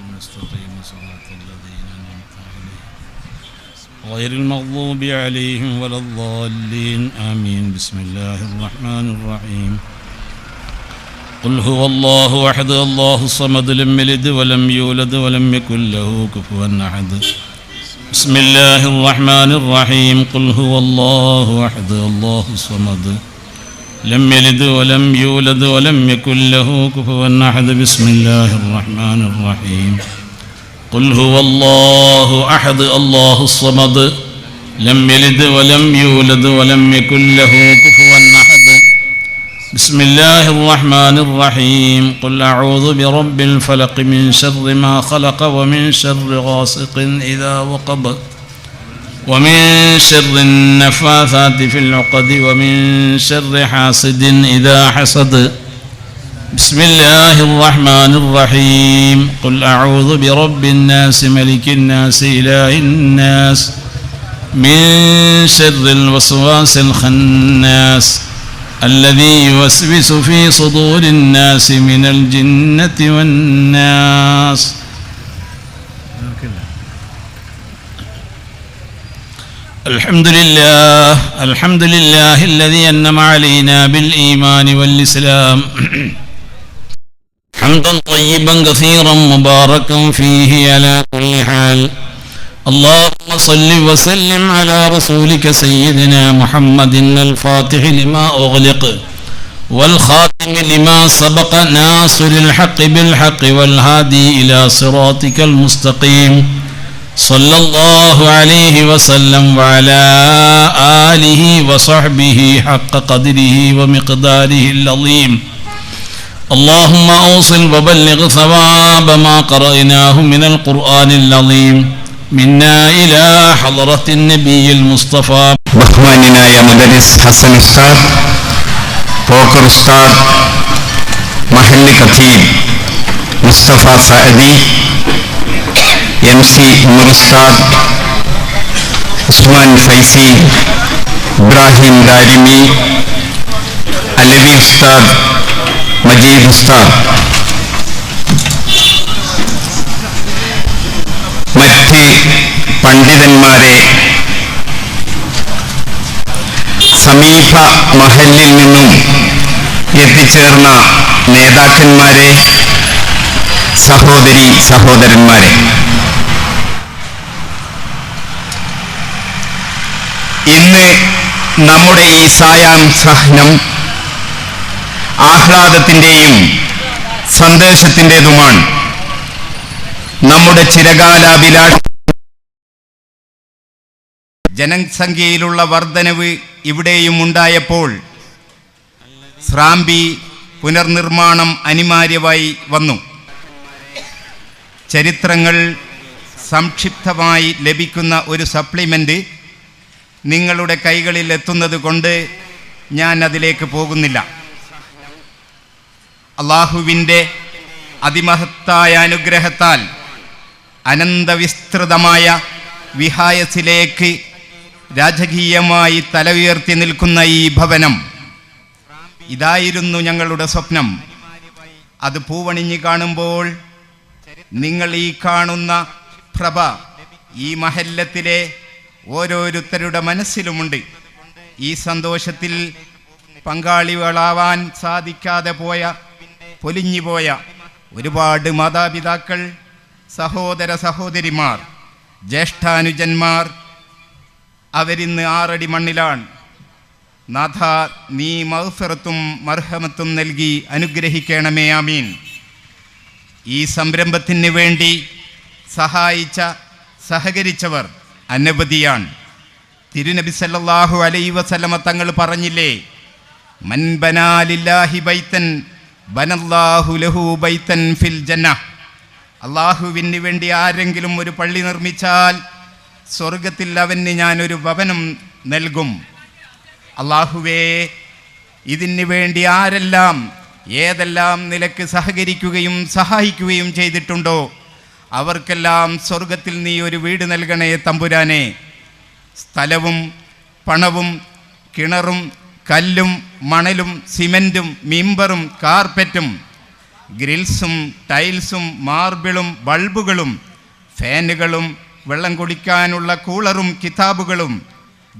المستقيم صراط الذين أنعمت عليهم غير المغضوب عليهم ولا الضالين آمين. بسم الله الرحمن الرحيم. قل هو الله أحد الله الصمد لم يلد ولم يولد ولم يكن له كفوا أحد. بسم الله الرحمن الرحيم. قل هو الله أحد الله الصمد لم يلد ولم يولد ولم يكن له كفوا أحد. بسم الله الرحمن الرحيم. قل هو الله أحد الله الصمد لم يلد ولم يولد ولم يكن له كفوا أحد. بسم الله الرحمن الرحيم. قل أعوذ برب الفلق من شر ما خلق ومن شر غاسق إذا وقب ومن شر النفاثات في العقد ومن شر حاسد إذا حسد. بسم الله الرحمن الرحيم. قل أعوذ برب الناس ملك الناس إله الناس من شر الوسواس الخناس الذي يوسوس في صدور الناس من الجنة والناس. الحمد لله الذي أنعم علينا بالإيمان والإسلام حمدا طيبا كثيرا مباركا فيه على كل حال. اللهم صل وسلم على رسولك سيدنا محمد الفاتح لما أغلق والخاتم لما سبق ناصر الحق بالحق والهادي إلى صراطك المستقيم صلى الله عليه وسلم وعلى آله وصحبه حق قدره ومقداره العظيم. اللهم أوصل وبلغ ثواب ما قرأناه من القرآن العظيم منا إلى حضرة النبي المصطفى. ബഹുമാന്യനായ മുദരിസ് ഹസൻ ഉസ്താദ്, പോക്കർ ഉസ്താദ്, മഹല്ല് ഖതീബ് മുസ്തഫ സഅദി, MC ഉമർ ഉസ്താദ്, ഉസ്മാൻ ഫൈസി, ഇബ്രാഹിം ദാരിമി, അലവി ഉസ്താദ്, മജീദ് ഉസ്താദ്, മറ്റ് പണ്ഡിതന്മാരെ, സമീപ മഹല്ലിൽ നിന്നും എത്തിച്ചേർന്ന നേതാക്കന്മാരെ, സഹോദരി സഹോദരന്മാരെ, ഇന്ന് നമ്മുടെ ഈ സായാഹ്നം ആഹ്ലാദത്തിൻ്റെയും സന്ദേശത്തിൻ്റെതുമാണ്. നമ്മുടെ ചിരകാലാഭിലാഷ ജനസംഖ്യയിലുള്ള വർധനവ് ഇവിടെയും ഉണ്ടായപ്പോൾ സ്രാമ്പി പുനർനിർമ്മാണം അനിവാര്യമായി വന്നു. ചരിത്രങ്ങൾ സംക്ഷിപ്തമായി ലഭിക്കുന്ന ഒരു സപ്ലിമെൻ്റ് നിങ്ങളുടെ കൈകളിൽ എത്തുന്നത് കൊണ്ട് ഞാൻ അതിലേക്ക് പോകുന്നില്ല. അള്ളാഹുവിൻ്റെ അതിമഹത്തായ അനുഗ്രഹത്താൽ അനന്തവിസ്തൃതമായ വിഹായസിലേക്ക് രാജകീയമായി തല ഉയർത്തി നിൽക്കുന്ന ഈ ഭവനം, ഇതായിരുന്നു ഞങ്ങളുടെ സ്വപ്നം. അത് പൂവണിഞ്ഞ് കാണുമ്പോൾ നിങ്ങൾ ഈ കാണുന്ന പ്രഭ ഈ മഹല്ലത്തിലെ ഓരോരുത്തരുടെ മനസ്സിലുമുണ്ട്. ഈ സന്തോഷത്തിൽ പങ്കാളികളാവാൻ സാധിക്കാതെ പൊലിഞ്ഞുപോയ ഒരുപാട് മാതാപിതാക്കൾ, സഹോദര സഹോദരിമാർ, ജ്യേഷ്ഠാനുജന്മാർ, അവരിന്ന് 6 അടി മണ്ണിലാണ്. നാഥ, നീ മഗ്ഫിറത്തും മർഹമത്തും നൽകി അനുഗ്രഹിക്കണമേ, ആമീൻ. ഈ സംരംഭത്തിന് വേണ്ടി സഹകരിച്ചവർ അനവധിയാണ്. തിരുനബി സല്ലല്ലാഹു അലൈഹി വസല്ലമ തങ്ങൾ പറഞ്ഞില്ലേ, മൻ ബനാ ലില്ലാഹി ബൈതൻ ബനല്ലാഹു ലഹു ബൈതൻ ഫിൽ ജന്ന. അള്ളാഹുവിന് വേണ്ടി ആരെങ്കിലും ഒരു പള്ളി നിർമ്മിച്ചാൽ സ്വർഗത്തിൽ അവന് ഞാനൊരു ഭവനം നൽകും. അള്ളാഹുവേ, ഇതിന് വേണ്ടി ആരെല്ലാം ഏതെല്ലാം നിലക്ക് സഹകരിക്കുകയും സഹായിക്കുകയും ചെയ്തിട്ടുണ്ടോ അവർക്കെല്ലാം സ്വർഗത്തിൽ നീ ഒരു വീട് നൽകണേ തമ്പുരാനെ. സ്ഥലവും പണവും കിണറും കല്ലും മണലും സിമൻറ്റും മിമ്പറും കാർപ്പറ്റും ഗ്രിൽസും ടൈൽസും മാർബിളും ബൾബുകളും ഫാനുകളും വെള്ളം കുടിക്കാനുള്ള കൂളറും കിതാബുകളും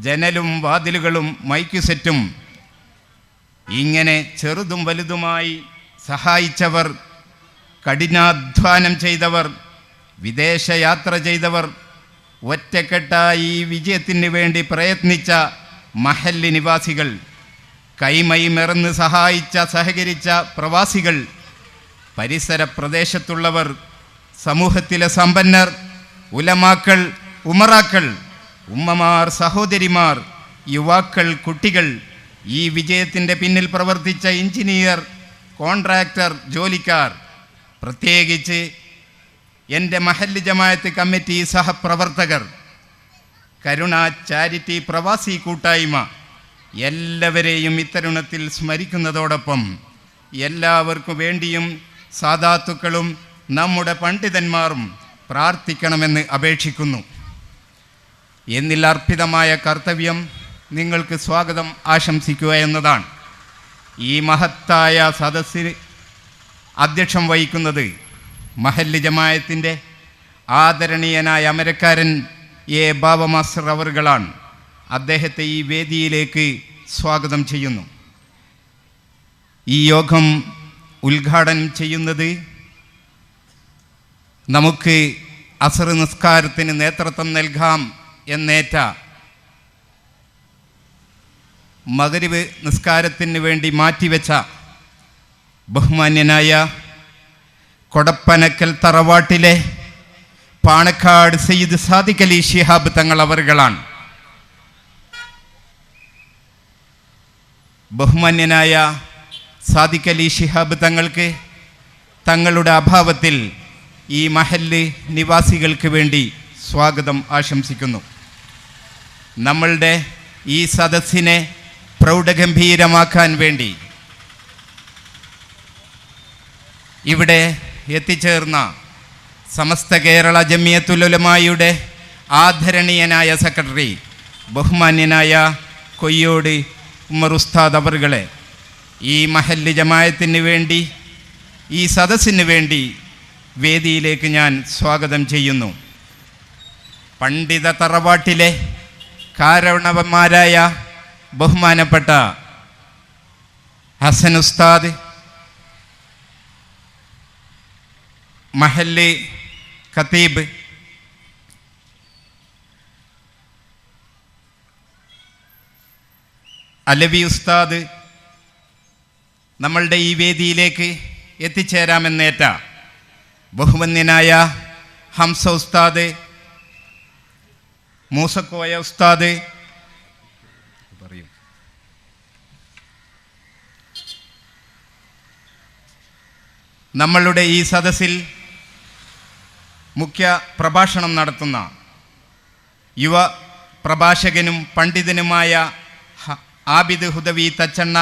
ജനലും വാതിലുകളും മൈക്ക് സെറ്റും ഇങ്ങനെ ചെറുതും വലുതുമായി സഹായിച്ചവർ, കഠിനാധ്വാനം ചെയ്തവർ, വിദേശയാത്ര ചെയ്തവർ, ഒറ്റക്കെട്ടായി ഈ വിജയത്തിന് വേണ്ടി പ്രയത്നിച്ച മഹല്ല് നിവാസികൾ, കൈമൈമെറന്ന് സഹായിച്ച സഹകരിച്ച പ്രവാസികൾ, പരിസര പ്രദേശത്തുള്ളവർ, സമൂഹത്തിലെ സമ്പന്നർ, ഉലമാക്കൾ, ഉമറാക്കൾ, ഉമ്മമാർ, സഹോദരിമാർ, യുവാക്കൾ, കുട്ടികൾ, ഈ വിജയത്തിൻ്റെ പിന്നിൽ പ്രവർത്തിച്ച എഞ്ചിനീയർ, കോൺട്രാക്ടർ, ജോലിക്കാർ, പ്രത്യേകിച്ച് എൻ്റെ മഹല്ല് ജമാഅത്ത് കമ്മിറ്റി സഹപ്രവർത്തകർ, കരുണ ചാരിറ്റി പ്രവാസി കൂട്ടായ്മ, എല്ലാവരെയും ഇത്തരുണത്തിൽ സ്മരിക്കുന്നതോടൊപ്പം എല്ലാവർക്കു വേണ്ടിയും സാദാത്തുക്കളും നമ്മുടെ പണ്ഡിതന്മാരും പ്രാർത്ഥിക്കണമെന്ന് അപേക്ഷിക്കുന്നു. എന്നിൽ അർപ്പിതമായ കർത്തവ്യം നിങ്ങൾക്ക് സ്വാഗതം ആശംസിക്കുക എന്നതാണ്. ഈ മഹത്തായ സദസ്സിന് അധ്യക്ഷം വഹിക്കുന്നത് മഹല്ല് ജമാഅത്തിൻ്റെ ആദരണീയനായ അമരക്കാരൻ എ ബാബ മാസ്റ്റർ അവറുകളാണ്. അദ്ദേഹത്തെ ഈ വേദിയിലേക്ക് സ്വാഗതം ചെയ്യുന്നു. ഈ യോഗം ഉദ്ഘാടനം ചെയ്യുന്നത് നമുക്ക് അസ്ർ നിസ്കാരത്തിന് നേതൃത്വം നൽകാം എന്നേറ്റ മഗ്രിബ് നിസ്കാരത്തിന് വേണ്ടി മാറ്റിവെച്ച ബഹുമാന്യനായ കൊടപ്പനക്കൽ തറവാട്ടിലെ പാണക്കാട് സയ്യിദ് സാദിഖ് അലി ശിഹാബ് തങ്ങൾ അവറുകളാണ്. ബഹുമാന്യനായ സാദിഖ് അലി ശിഹാബ് തങ്ങൾക്ക് തങ്ങളുടെ അഭാവത്തിൽ ഈ മഹല്ല് നിവാസികൾക്ക് വേണ്ടി സ്വാഗതം ആശംസിക്കുന്നു. നമ്മളുടെ ഈ സദസ്സിനെ പ്രൗഢഗംഭീരമാക്കാൻ വേണ്ടി ഇവിടെ എത്തിച്ചേർന്ന സമസ്ത കേരള ജമിയത്തുൽ ഉലമായുടെ ആദരണീയനായ സെക്രട്ടറി ബഹുമാന്യനായ കൊയ്യോട് ഉമർ ഉസ്താദ് അവറുകളെ ഈ മഹല്ല് ജമാഅത്തിന് വേണ്ടി, ഈ സദസ്സിന് വേണ്ടി വേദിയിലേക്ക് ഞാൻ സ്വാഗതം ചെയ്യുന്നു. പണ്ഡിത തറവാട്ടിലെ കാരണവന്മാരായ ബഹുമാനപ്പെട്ട ഹസൻ ഉസ്താദ്, മഹല്ല് ഖതീബ്, അലവി ഉസ്താദ്, നമ്മളുടെ ഈ വേദിയിലേക്ക് എത്തിച്ചേരാമെന്നേറ്റ ബഹുമാന്യനായ ഹംസ ഉസ്താദ്, മൂസക്കോയ ഉസ്താദ്, പറയും നമ്മളുടെ ഈ സദസ്സിൽ മുഖ്യ പ്രഭാഷണം നടത്തുന്ന യുവ പ്രഭാഷകനും പണ്ഡിതനുമായ ആബിദ് ഹുദവി തച്ചണ്ണ,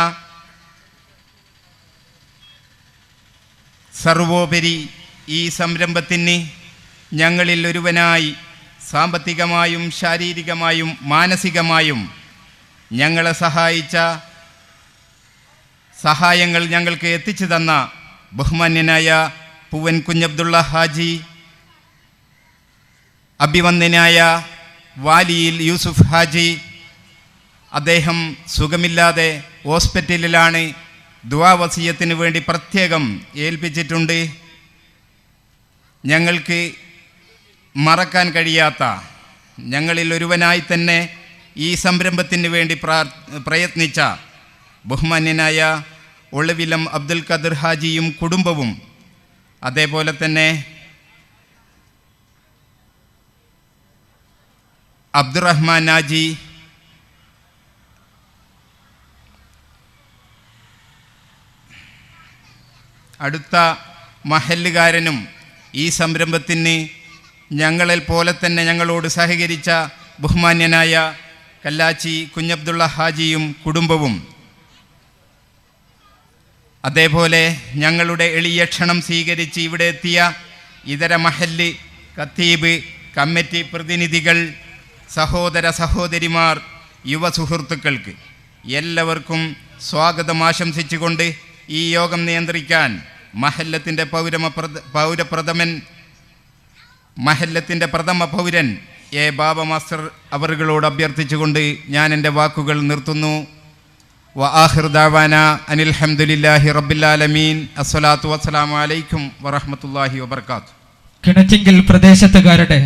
സർവോപരി ഈ സംരംഭത്തിന് ഞങ്ങളിൽ ഒരുവനായി സാമ്പത്തികമായും ശാരീരികമായും മാനസികമായും ഞങ്ങളെ സഹായിച്ച, സഹായങ്ങൾ ഞങ്ങൾക്ക് എത്തിച്ചു തന്ന ബഹുമാന്യനായ പൂവൻ കുഞ്ഞബ്ദുള്ള ഹാജി, അഭിവന്ദനായ വാലിയിൽ യൂസുഫ് ഹാജി, അദ്ദേഹം സുഖമില്ലാതെ ഹോസ്പിറ്റലിലാണ്, ദുആ വസിയത്തിന് വേണ്ടി പ്രത്യേകം ഏൽപ്പിച്ചിട്ടുണ്ട്. ഞങ്ങൾക്ക് മറക്കാൻ കഴിയാത്ത, ഞങ്ങളിൽ ഒരുവനായി തന്നെ ഈ സംരംഭത്തിന് വേണ്ടി പ്രയത്നിച്ച ബഹുമാന്യനായ ഒളവിലം അബ്ദുൽ ഖദർ ഹാജിയും കുടുംബവും, അതേപോലെ തന്നെ അബ്ദുറഹ്മാൻ ഹാജി, അടുത്ത മഹല്ലുകാരനും ഈ സംരംഭത്തിന് ഞങ്ങളെ പോലെ തന്നെ ഞങ്ങളോട് സഹകരിച്ച ബഹുമാന്യനായ കല്ലാച്ചി കുഞ്ഞബ്ദുള്ള ഹാജിയും കുടുംബവും, അതേപോലെ ഞങ്ങളുടെ എളിയ ക്ഷണം സ്വീകരിച്ച് ഇവിടെ എത്തിയ ഇതര മഹല്ല് ഖതീബ് കമ്മിറ്റി പ്രതിനിധികൾ, സഹോദര സഹോദരിമാർ, യുവ സുഹൃത്തുക്കൾക്ക് എല്ലാവർക്കും സ്വാഗതം ആശംസിച്ചുകൊണ്ട് ഈ യോഗം നിയന്ത്രിക്കാൻ മഹല്ലത്തിൻ്റെ പ്രഥമ പൗരൻ എ ബാബ മാസ്റ്റർ അവറുകളോട് അഭ്യർത്ഥിച്ചുകൊണ്ട് ഞാൻ എൻ്റെ വാക്കുകൾ നിർത്തുന്നു. വആഖിർ ദഅവാന അനിൽ ഹംദുലില്ലാഹി റബ്ബിൽ ആലമീൻ. അസ്സലാത്തു വസ്സലാമു അലൈക്കും വറഹ്മത്തുള്ളാഹി വബറകാതുഹു. കിണറ്റിങ്കൽ പ്രദേശത്തുകാരുടെ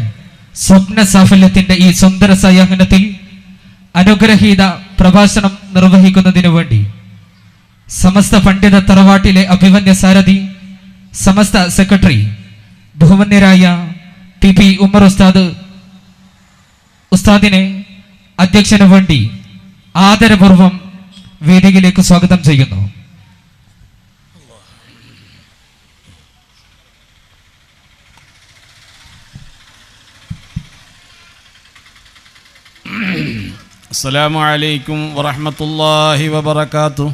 സ്വപ്ന സാഫല്യത്തിന്റെ ഈ സുന്ദര സായാഹ്നത്തിൽ അനുഗ്രഹീത പ്രഭാഷണം നിർവഹിക്കുന്നതിനു വേണ്ടി സമസ്ത പണ്ഡിത തറവാട്ടിലെ അഭിമന്യ സാരഥി, സമസ്ത സെക്രട്ടറി, ബഹുമാന്യരായ PP ഉമർ ഉസ്താദിനെ അധ്യക്ഷന് വേണ്ടി ആദരപൂർവം വേദിയിലേക്ക് സ്വാഗതം ചെയ്യുന്നു. അസ്സലാമു അലൈക്കും വറഹ്മത്തുള്ളാഹി വബറകാതുഹു.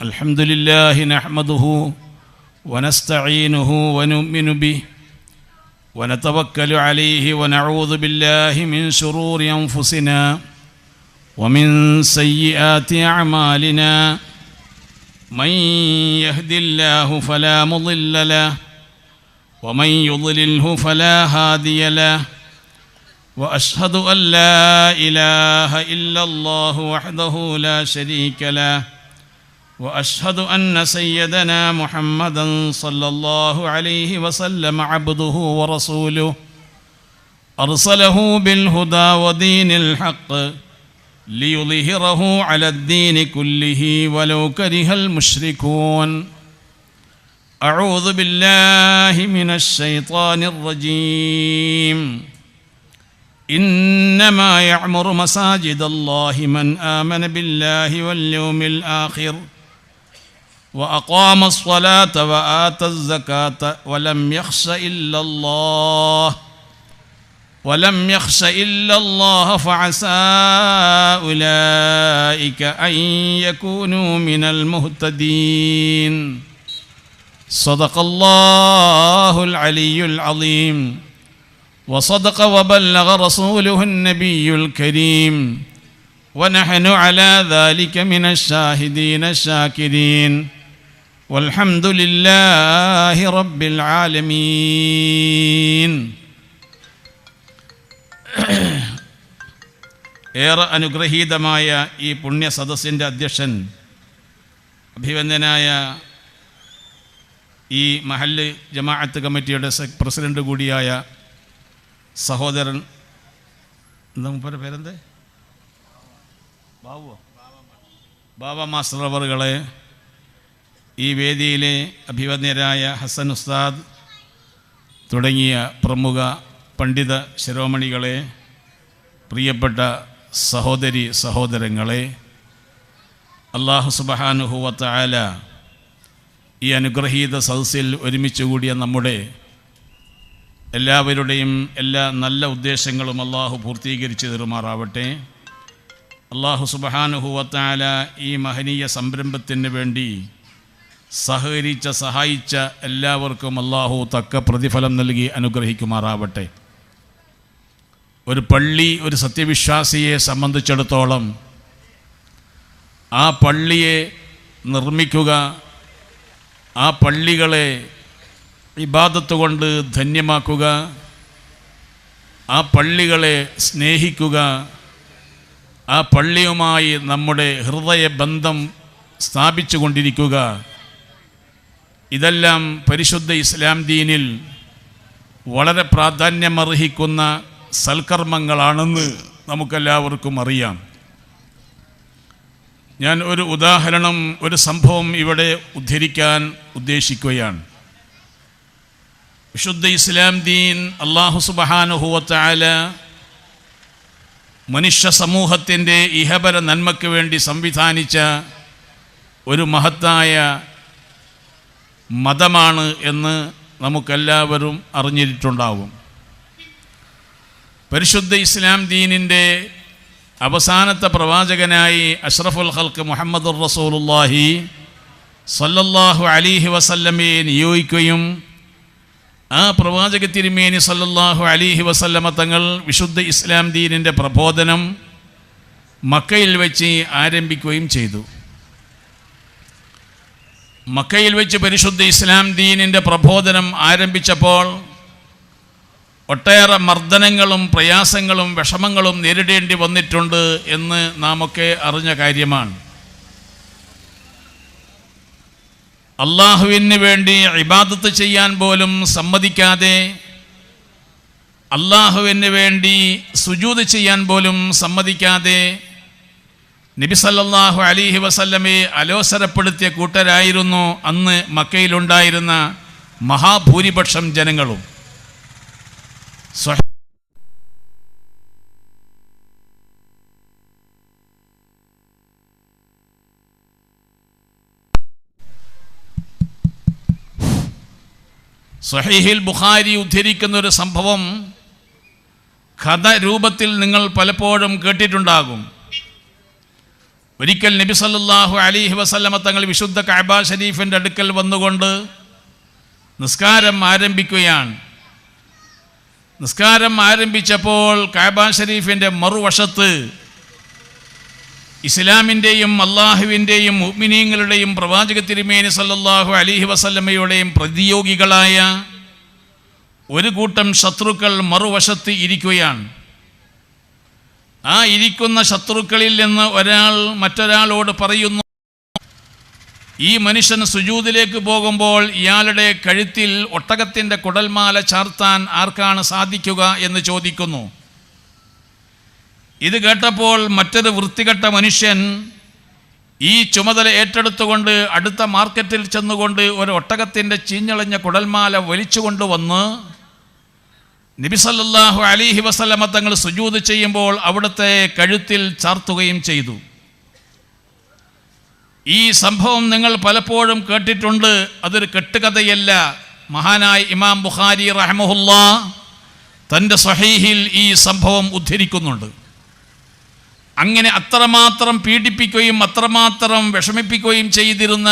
അൽഹംദുലില്ലാഹി നഹ്മദുഹു വനസ്തഈനുഹു വനുഅ്മിനു ബിഹി വനതവക്കലു അലൈഹി വനഊദു ബില്ലാഹി മിൻ ശുറൂരി അൻഫുസിനാ വമിൻ സയ്യിആതി അഅമാലിനാ. മൻ യഹ്ദില്ലാഹു ഫലാ മുളില്ല ലഹു ومن يضلله فلا هادي له وأشهد أن لا إله إلا الله وحده لا شريك له وأشهد أن سيدنا محمدا صلى الله عليه وسلم عبده ورسوله أرسله بالهدى ودين الحق ليظهره على الدين كله ولو كره المشركون. أعوذ بالله من الشيطان الرجيم. إنما يعمر مساجد الله من آمن بالله واليوم الآخر وأقام الصلاة وآتى الزكاة ولم يخش إلا الله فعسى أولئك أن يكونوا من المهتدين. صدق الله العلي العظيم وصدق وبلغ رسوله النبي الكريم ونحن على ذلك من الشاهدين الشاكرين والحمد لله رب العالمين. ഏറെ അനുഗ്രഹീതമായ ഈ പുണ്യ സദസ്സിൻ്റെ അധ്യക്ഷൻ, അഭിവന്ദനായ ഈ മഹല്ല് ജമാഅത്ത് കമ്മിറ്റിയുടെ പ്രസിഡന്റ് കൂടിയായ സഹോദരൻ, എന്താ മൂപ്പരുടെ പേരെന്ത്, ബാബ മാസ്റ്റർ അവറുകളെ, ഈ വേദിയിലെ അഭിവന്യരായ ഹസൻ ഉസ്താദ് തുടങ്ങിയ പ്രമുഖ പണ്ഡിത ശിരോമണികളെ, പ്രിയപ്പെട്ട സഹോദരി സഹോദരങ്ങളെ, അല്ലാഹു സുബ്ഹാനഹു വ തആല ഈ അനുഗ്രഹീത സദസ്സിൽ ഒരുമിച്ച് കൂടിയ നമ്മുടെ എല്ലാവരുടെയും എല്ലാ നല്ല ഉദ്ദേശങ്ങളും അള്ളാഹു പൂർത്തീകരിച്ച് തരുമാറാവട്ടെ. അള്ളാഹു സുബ്ഹാനഹു വ തആല ഈ മഹനീയ സംരംഭത്തിന് വേണ്ടി സഹായിച്ച എല്ലാവർക്കും അള്ളാഹു തക്ക പ്രതിഫലം നൽകി അനുഗ്രഹിക്കുമാറാവട്ടെ. ഒരു പള്ളി ഒരു സത്യവിശ്വാസിയെ സംബന്ധിച്ചിടത്തോളം ആ പള്ളിയെ നിർമ്മിക്കുക, ആ പള്ളികളെ ഇബാദത്ത് കൊണ്ട് ധന്യമാക്കുക, ആ പള്ളികളെ സ്നേഹിക്കുക, ആ പള്ളിയുമായി നമ്മുടെ ഹൃദയബന്ധം സ്ഥാപിച്ചു കൊണ്ടിരിക്കുക, ഇതെല്ലാം പരിശുദ്ധ ഇസ്ലാം ദീനിൽ വളരെ പ്രാധാന്യമർഹിക്കുന്ന സൽക്കർമ്മങ്ങളാണെന്ന് നമുക്കെല്ലാവർക്കും അറിയാം. ഞാൻ ഒരു ഉദാഹരണം, ഒരു സംഭവം ഇവിടെ ഉദ്ധരിക്കാൻ ഉദ്ദേശിക്കുകയാണ്. വിശുദ്ധ ഇസ്ലാം ദീൻ അല്ലാഹു സുബ്ഹാനഹു വ തആല മനുഷ്യ സമൂഹത്തിൻ്റെ ഇഹപര നന്മയ്ക്ക് വേണ്ടി സംവിധാനിച്ച ഒരു മഹത്തായ മതമാണ് എന്ന് നമുക്കെല്ലാവരും അറിഞ്ഞിട്ടുണ്ടാവും. പരിശുദ്ധ ഇസ്ലാം ദീനിൻ്റെ അവസാനത്തെ പ്രവാചകനായി അഷ്റഫുൽ ഖൽഖ് മുഹമ്മദുർ റസൂലുള്ളാഹി സല്ലല്ലാഹു അലൈഹി വസല്ലമയെ നിയോഗിക്കുകയും ആ പ്രവാചക തിരുമേനി സല്ലല്ലാഹു അലൈഹി വസല്ലമ തങ്ങൾ വിശുദ്ധ ഇസ്ലാം ദീനിൻ്റെ പ്രബോധനം മക്കയിൽ വെച്ച് ആരംഭിക്കുകയും ചെയ്തു. മക്കയിൽ വെച്ച് പരിശുദ്ധ ഇസ്ലാം ദീനിൻ്റെ പ്രബോധനം ആരംഭിച്ചപ്പോൾ ഒട്ടേറെ മർദ്ദനങ്ങളും പ്രയാസങ്ങളും വിഷമങ്ങളും നേരിടേണ്ടി വന്നിട്ടുണ്ട് എന്ന് നാമൊക്കെ അറിഞ്ഞ കാര്യമാണ്. അള്ളാഹുവിന് വേണ്ടി ഇബാദത്ത് ചെയ്യാൻ പോലും സമ്മതിക്കാതെ, അള്ളാഹുവിന് വേണ്ടി സുജൂദ് ചെയ്യാൻ പോലും സമ്മതിക്കാതെ നബി സല്ലല്ലാഹു അലൈഹി വസല്ലമയെ അലോസരപ്പെടുത്തിയ കൂട്ടരായിരുന്നു അന്ന് മക്കയിലുണ്ടായിരുന്ന മഹാഭൂരിപക്ഷം ജനങ്ങളും. സ്വഹീഹുൽ ബുഖാരി ഉദ്ധരിക്കുന്ന ഒരു സംഭവം കഥ രൂപത്തിൽ നിങ്ങൾ പലപ്പോഴും കേട്ടിട്ടുണ്ടാകും. ഒരിക്കൽ നബി സല്ലല്ലാഹു അലൈഹി വസല്ലമ തങ്ങൾ വിശുദ്ധ കഅബ ഷരീഫിൻ്റെ അടുക്കൽ വന്നുകൊണ്ട് നിസ്കാരം ആരംഭിക്കുകയാണ്. നിസ്കാരം ആരംഭിച്ചപ്പോൾ കഅബ ഷരീഫിൻ്റെ മറുവശത്ത് ഇസ്ലാമിൻ്റെയും അള്ളാഹുവിൻ്റെയും മുഅ്മിനീങ്ങളുടെയും പ്രവാചക തിരുമേനി സല്ലല്ലാഹു അലൈഹി വസല്ലമയുടെയും പ്രതിയോഗികളായ ഒരു കൂട്ടം ശത്രുക്കൾ മറുവശത്ത് ഇരിക്കുകയാണ്. ആ ഇരിക്കുന്ന ശത്രുക്കളിൽ നിന്ന് ഒരാൾ മറ്റൊരാളോട് പറയുന്നു, ഈ മനുഷ്യൻ സുജൂദിലേക്ക് പോകുമ്പോൾ ഇയാളുടെ കഴുത്തിൽ ഒട്ടകത്തിൻ്റെ കുടൽമാല ചാർത്താൻ ആർക്കാണ് സാധിക്കുക എന്ന് ചോദിക്കുന്നു. ഇത് കേട്ടപ്പോൾ മറ്റൊരു വൃത്തികെട്ട മനുഷ്യൻ ഈ ചുമതല ഏറ്റെടുത്തുകൊണ്ട് അടുത്ത മാർക്കറ്റിൽ ചെന്നുകൊണ്ട് ഒരു ഒട്ടകത്തിൻ്റെ ചീഞ്ഞളഞ്ഞ കുടൽമാല വലിച്ചുകൊണ്ടുവന്ന് നബി സല്ലല്ലാഹു അലൈഹി വസല്ലമ തങ്ങൾ സുജൂദ് ചെയ്യുമ്പോൾ അവിടുത്തെ കഴുത്തിൽ ചാർത്തുകയും ചെയ്തു. ഈ സംഭവം നിങ്ങൾ പലപ്പോഴും കേട്ടിട്ടുണ്ട്. അതൊരു കെട്ടുകഥയല്ല. മഹാനായ ഇമാം ബുഖാരി റഹ്മഹുല്ലാഹ് തൻ്റെ സ്വഹീഹിൽ ഈ സംഭവം ഉദ്ധരിക്കുന്നുണ്ട്. അങ്ങനെ അത്രമാത്രം പീഡിപ്പിക്കുകയും അത്രമാത്രം വിഷമിപ്പിക്കുകയും ചെയ്തിരുന്ന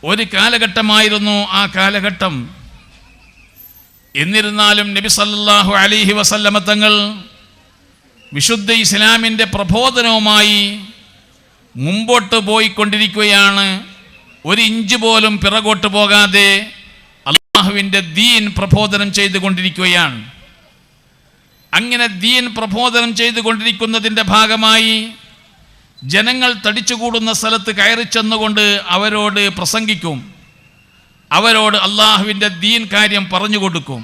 ഒരു കാലഘട്ടമായിരുന്നു ആ കാലഘട്ടം. എന്നിരുന്നാലും നബി സല്ലല്ലാഹു അലൈഹി വസല്ലമ തങ്ങൾ വിശുദ്ധ ഇസ്ലാമിൻ്റെ പ്രബോധനവുമായി മുമ്പോട്ട് പോയിക്കൊണ്ടിരിക്കുകയാണ്. ഒരു ഇഞ്ച് പോലും പിറകോട്ട് പോകാതെ അള്ളാഹുവിൻ്റെ ദീൻ പ്രബോധനം ചെയ്തുകൊണ്ടിരിക്കുകയാണ്. അങ്ങനെ ദീൻ പ്രബോധനം ചെയ്തുകൊണ്ടിരിക്കുന്നതിൻ്റെ ഭാഗമായി ജനങ്ങൾ തടിച്ചുകൂടുന്ന സ്ഥലത്ത് കയറി ചെന്നുകൊണ്ട് അവരോട് പ്രസംഗിക്കും, അവരോട് അള്ളാഹുവിൻ്റെ ദീൻ കാര്യം പറഞ്ഞു കൊടുക്കും.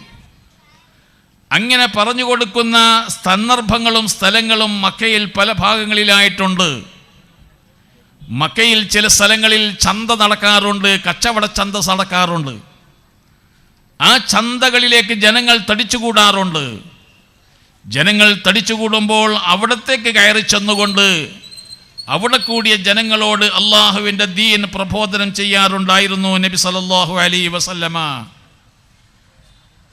അങ്ങനെ പറഞ്ഞു കൊടുക്കുന്ന സന്ദർഭങ്ങളും സ്ഥലങ്ങളും മക്കയിൽ പല ഭാഗങ്ങളിലായിട്ടുണ്ട്. മക്കയിൽ ചില സ്ഥലങ്ങളിൽ ചന്ത നടക്കാറുണ്ട്, കച്ചവട ചന്ത നടക്കാറുണ്ട്. ആ ചന്തകളിലേക്ക് ജനങ്ങൾ തടിച്ചുകൂടാറുണ്ട്. ജനങ്ങൾ തടിച്ചുകൂടുമ്പോൾ അവിടത്തേക്ക് കയറി ചെന്നുകൊണ്ട് അവിടെ കൂടിയ ജനങ്ങളോട് അള്ളാഹുവിൻ്റെ ദീൻ പ്രബോധനം ചെയ്യാറുണ്ടായിരുന്നു നബി സല്ലല്ലാഹു അലൈഹി വസല്ലമ.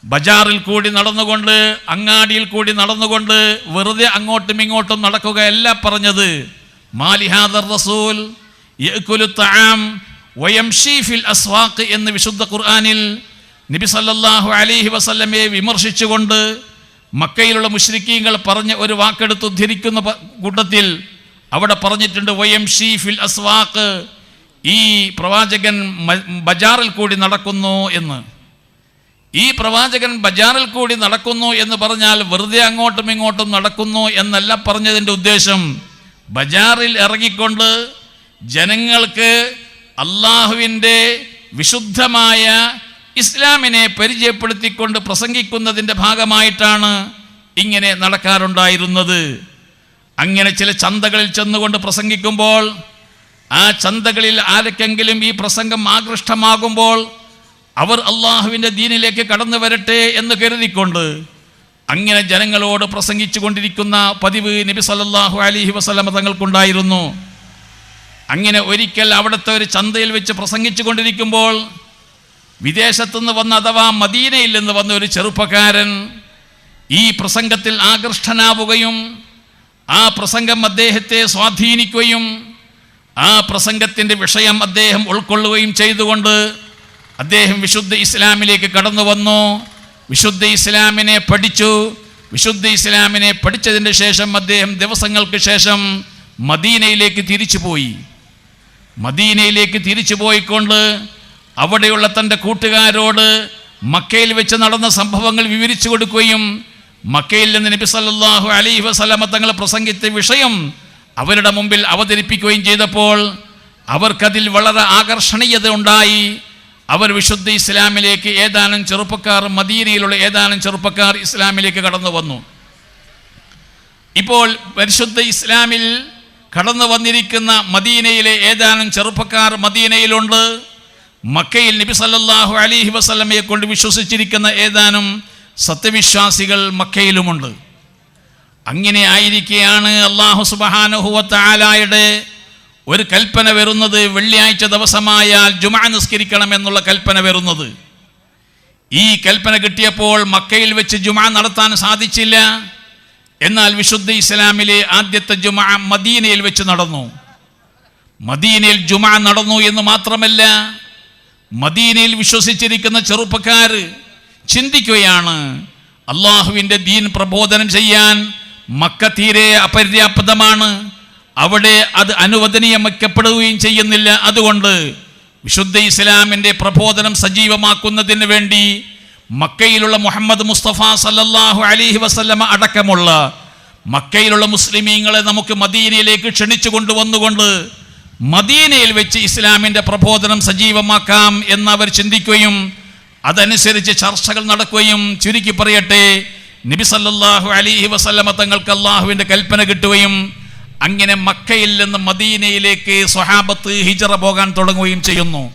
ബജാറിൽ കൂടി നടന്നുകൊണ്ട്, അങ്ങാടിയിൽ കൂടി നടന്നുകൊണ്ട് വെറുതെ അങ്ങോട്ടും ഇങ്ങോട്ടും നടക്കുകയല്ല പറഞ്ഞത്. മാലിഹാദർ റസൂൽ യഅ്കുലു തആം വയംശി ഫിൽ അസ്വാഖ് എന്ന് വിശുദ്ധ ഖുർആനിൽ നബി സല്ലല്ലാഹു അലൈഹി വസല്ലമയെ വിമർശിച്ചുകൊണ്ട് മക്കയിലുള്ള മുശ്രിക്കീങ്ങൾ പറഞ്ഞ ഒരു വാക്കെടുത്ത് ഉദ്ധരിക്കുന്ന കൂട്ടത്തിൽ അവിടെ പറഞ്ഞിട്ടുണ്ട് വയംശി ഫിൽ അസ്വാഖ്, ഈ പ്രവാചകൻ ബജാറിൽ കൂടി നടക്കുന്നു എന്ന്. ഈ പ്രവാചകൻ ബജാറിൽ കൂടി നടക്കുന്നു എന്ന് പറഞ്ഞാൽ വെറുതെ അങ്ങോട്ടും ഇങ്ങോട്ടും നടക്കുന്നു എന്നല്ല പറഞ്ഞതിൻ്റെ ഉദ്ദേശം. ബജാറിൽ ഇറങ്ങിക്കൊണ്ട് ജനങ്ങൾക്ക് അള്ളാഹുവിൻ്റെ വിശുദ്ധമായ ഇസ്ലാമിനെ പരിചയപ്പെടുത്തിക്കൊണ്ട് പ്രസംഗിക്കുന്നതിൻ്റെ ഭാഗമായിട്ടാണ് ഇങ്ങനെ നടക്കാറുണ്ടായിരുന്നത്. അങ്ങനെ ചില ചന്തകളിൽ ചെന്നുകൊണ്ട് പ്രസംഗിക്കുമ്പോൾ ആ ചന്തകളിൽ ആരൊക്കെങ്കിലും ഈ പ്രസംഗം ആകൃഷ്ടമാകുമ്പോൾ അവർ അള്ളാഹുവിൻ്റെ ദീനിലേക്ക് കടന്നു വരട്ടെ എന്ന് കരുതിക്കൊണ്ട് അങ്ങനെ ജനങ്ങളോട് പ്രസംഗിച്ചു കൊണ്ടിരിക്കുന്ന പതിവ് നബി സല്ലല്ലാഹു അലൈഹി വസല്ലമ തങ്ങൾക്കുണ്ടായിരുന്നു. അങ്ങനെ ഒരിക്കൽ അവിടുത്തെ ഒരു ചന്തയിൽ വെച്ച് പ്രസംഗിച്ചു കൊണ്ടിരിക്കുമ്പോൾ വിദേശത്തുനിന്ന് വന്ന, അഥവാ മദീനയിൽ നിന്ന് വന്ന ഒരു ചെറുപ്പക്കാരൻ ഈ പ്രസംഗത്തിൽ ആകൃഷ്ടനാവുകയും ആ പ്രസംഗം അദ്ദേഹത്തെ സ്വാധീനിക്കുകയും ആ പ്രസംഗത്തിൻ്റെ വിഷയം അദ്ദേഹം ഉൾക്കൊള്ളുകയും ചെയ്തുകൊണ്ട് അദ്ദേഹം വിശുദ്ധ ഇസ്ലാമിലേക്ക് കടന്നു വന്നു. വിശുദ്ധ ഇസ്ലാമിനെ പഠിച്ചു. വിശുദ്ധ ഇസ്ലാമിനെ പഠിച്ചതിൻ്റെ ശേഷം അദ്ദേഹം ദിവസങ്ങൾക്ക് ശേഷം മദീനയിലേക്ക് തിരിച്ചു പോയി. മദീനയിലേക്ക് തിരിച്ചു പോയിക്കൊണ്ട് അവിടെയുള്ള തൻ്റെ കൂട്ടുകാരോട് മക്കയിൽ വെച്ച് നടന്ന സംഭവങ്ങൾ വിവരിച്ചു കൊടുക്കുകയും മക്കയിൽ നിന്ന് നബി സല്ലല്ലാഹു അലൈഹി വസല്ലമ തങ്ങൾ പ്രസംഗിച്ച വിഷയം അവരുടെ മുമ്പിൽ അവതരിപ്പിക്കുകയും ചെയ്തപ്പോൾ അവർക്കതിൽ വളരെ ആകർഷണീയത ഉണ്ടായി. അവർ വിശുദ്ധ ഇസ്ലാമിലേക്ക് ഏതാനും ചെറുപ്പക്കാർ, മദീനയിലുള്ള ഏതാനും ചെറുപ്പക്കാർ ഇസ്ലാമിലേക്ക് കടന്നു വന്നു. ഇപ്പോൾ പരിശുദ്ധ ഇസ്ലാമിൽ കടന്നു വന്നിരിക്കുന്ന മദീനയിലെ ഏതാനും ചെറുപ്പക്കാർ മദീനയിലുണ്ട്. മക്കയിൽ നബി സല്ലല്ലാഹു അലൈഹി വസല്ലമയെ കൊണ്ട് വിശ്വസിച്ചിരിക്കുന്ന ഏതാനും സത്യവിശ്വാസികൾ മക്കയിലുമുണ്ട്. അങ്ങനെ ആയിരിക്കെയാണ് അല്ലാഹു സുബ്ഹാനഹു വ തആലയുടെ ഒരു കൽപ്പന വരുന്നത്. വെള്ളിയാഴ്ച ദിവസമായാൽ ജുമുഅ നിസ്കരിക്കണം എന്നുള്ള കൽപ്പന വരുന്നത്. ഈ കൽപ്പന കിട്ടിയപ്പോൾ മക്കയിൽ വെച്ച് ജുമുഅ നടത്താൻ സാധിച്ചില്ല. എന്നാൽ വിശുദ്ധ ഇസ്ലാമിലെ ആദ്യത്തെ ജുമുഅ മദീനയിൽ വെച്ച് നടന്നു. മദീനയിൽ ജുമുഅ നടന്നു എന്ന് മാത്രമല്ല, മദീനയിൽ വിശ്വസിച്ചിരിക്കുന്ന ചെറുപ്പക്കാർ ചിന്തിക്കുകയാണ്, അള്ളാഹുവിൻ്റെ ദീൻ പ്രബോധനം ചെയ്യാൻ മക്ക തീരെ അപര്യാപ്തമാണ്, അവിടെ അത് അനുവദനീയമാക്കപ്പെടുകയും ചെയ്യുന്നില്ല. അതുകൊണ്ട് വിശുദ്ധ ഇസ്ലാമിൻ്റെ പ്രബോധനം സജീവമാക്കുന്നതിന് വേണ്ടി മക്കയിലുള്ള മുഹമ്മദ് മുസ്തഫ സല്ലല്ലാഹു അലൈഹി വസല്ലമ അടക്കമുള്ള മക്കയിലുള്ള മുസ്ലിമീങ്ങളെ നമുക്ക് മദീനയിലേക്ക് ക്ഷണിച്ചു കൊണ്ടുവന്നുകൊണ്ട് മദീനയിൽ വെച്ച് ഇസ്ലാമിൻ്റെ പ്രബോധനം സജീവമാക്കാം എന്നവർ ചിന്തിക്കുകയും അതനുസരിച്ച് ചർച്ചകൾ നടക്കുകയും, ചുരുക്കി പറയട്ടെ, നബി സല്ലല്ലാഹു അലൈഹി വസല്ലമ തങ്ങൾക്ക് അള്ളാഹുവിൻ്റെ കൽപ്പന കിട്ടുകയും അങ്ങനെ മക്കയിൽ നിന്ന് മദീനയിലേക്ക് സ്വഹാബത്ത് ഹിജറ പോകാൻ തുടങ്ങുകയും ചെയ്യുന്നു.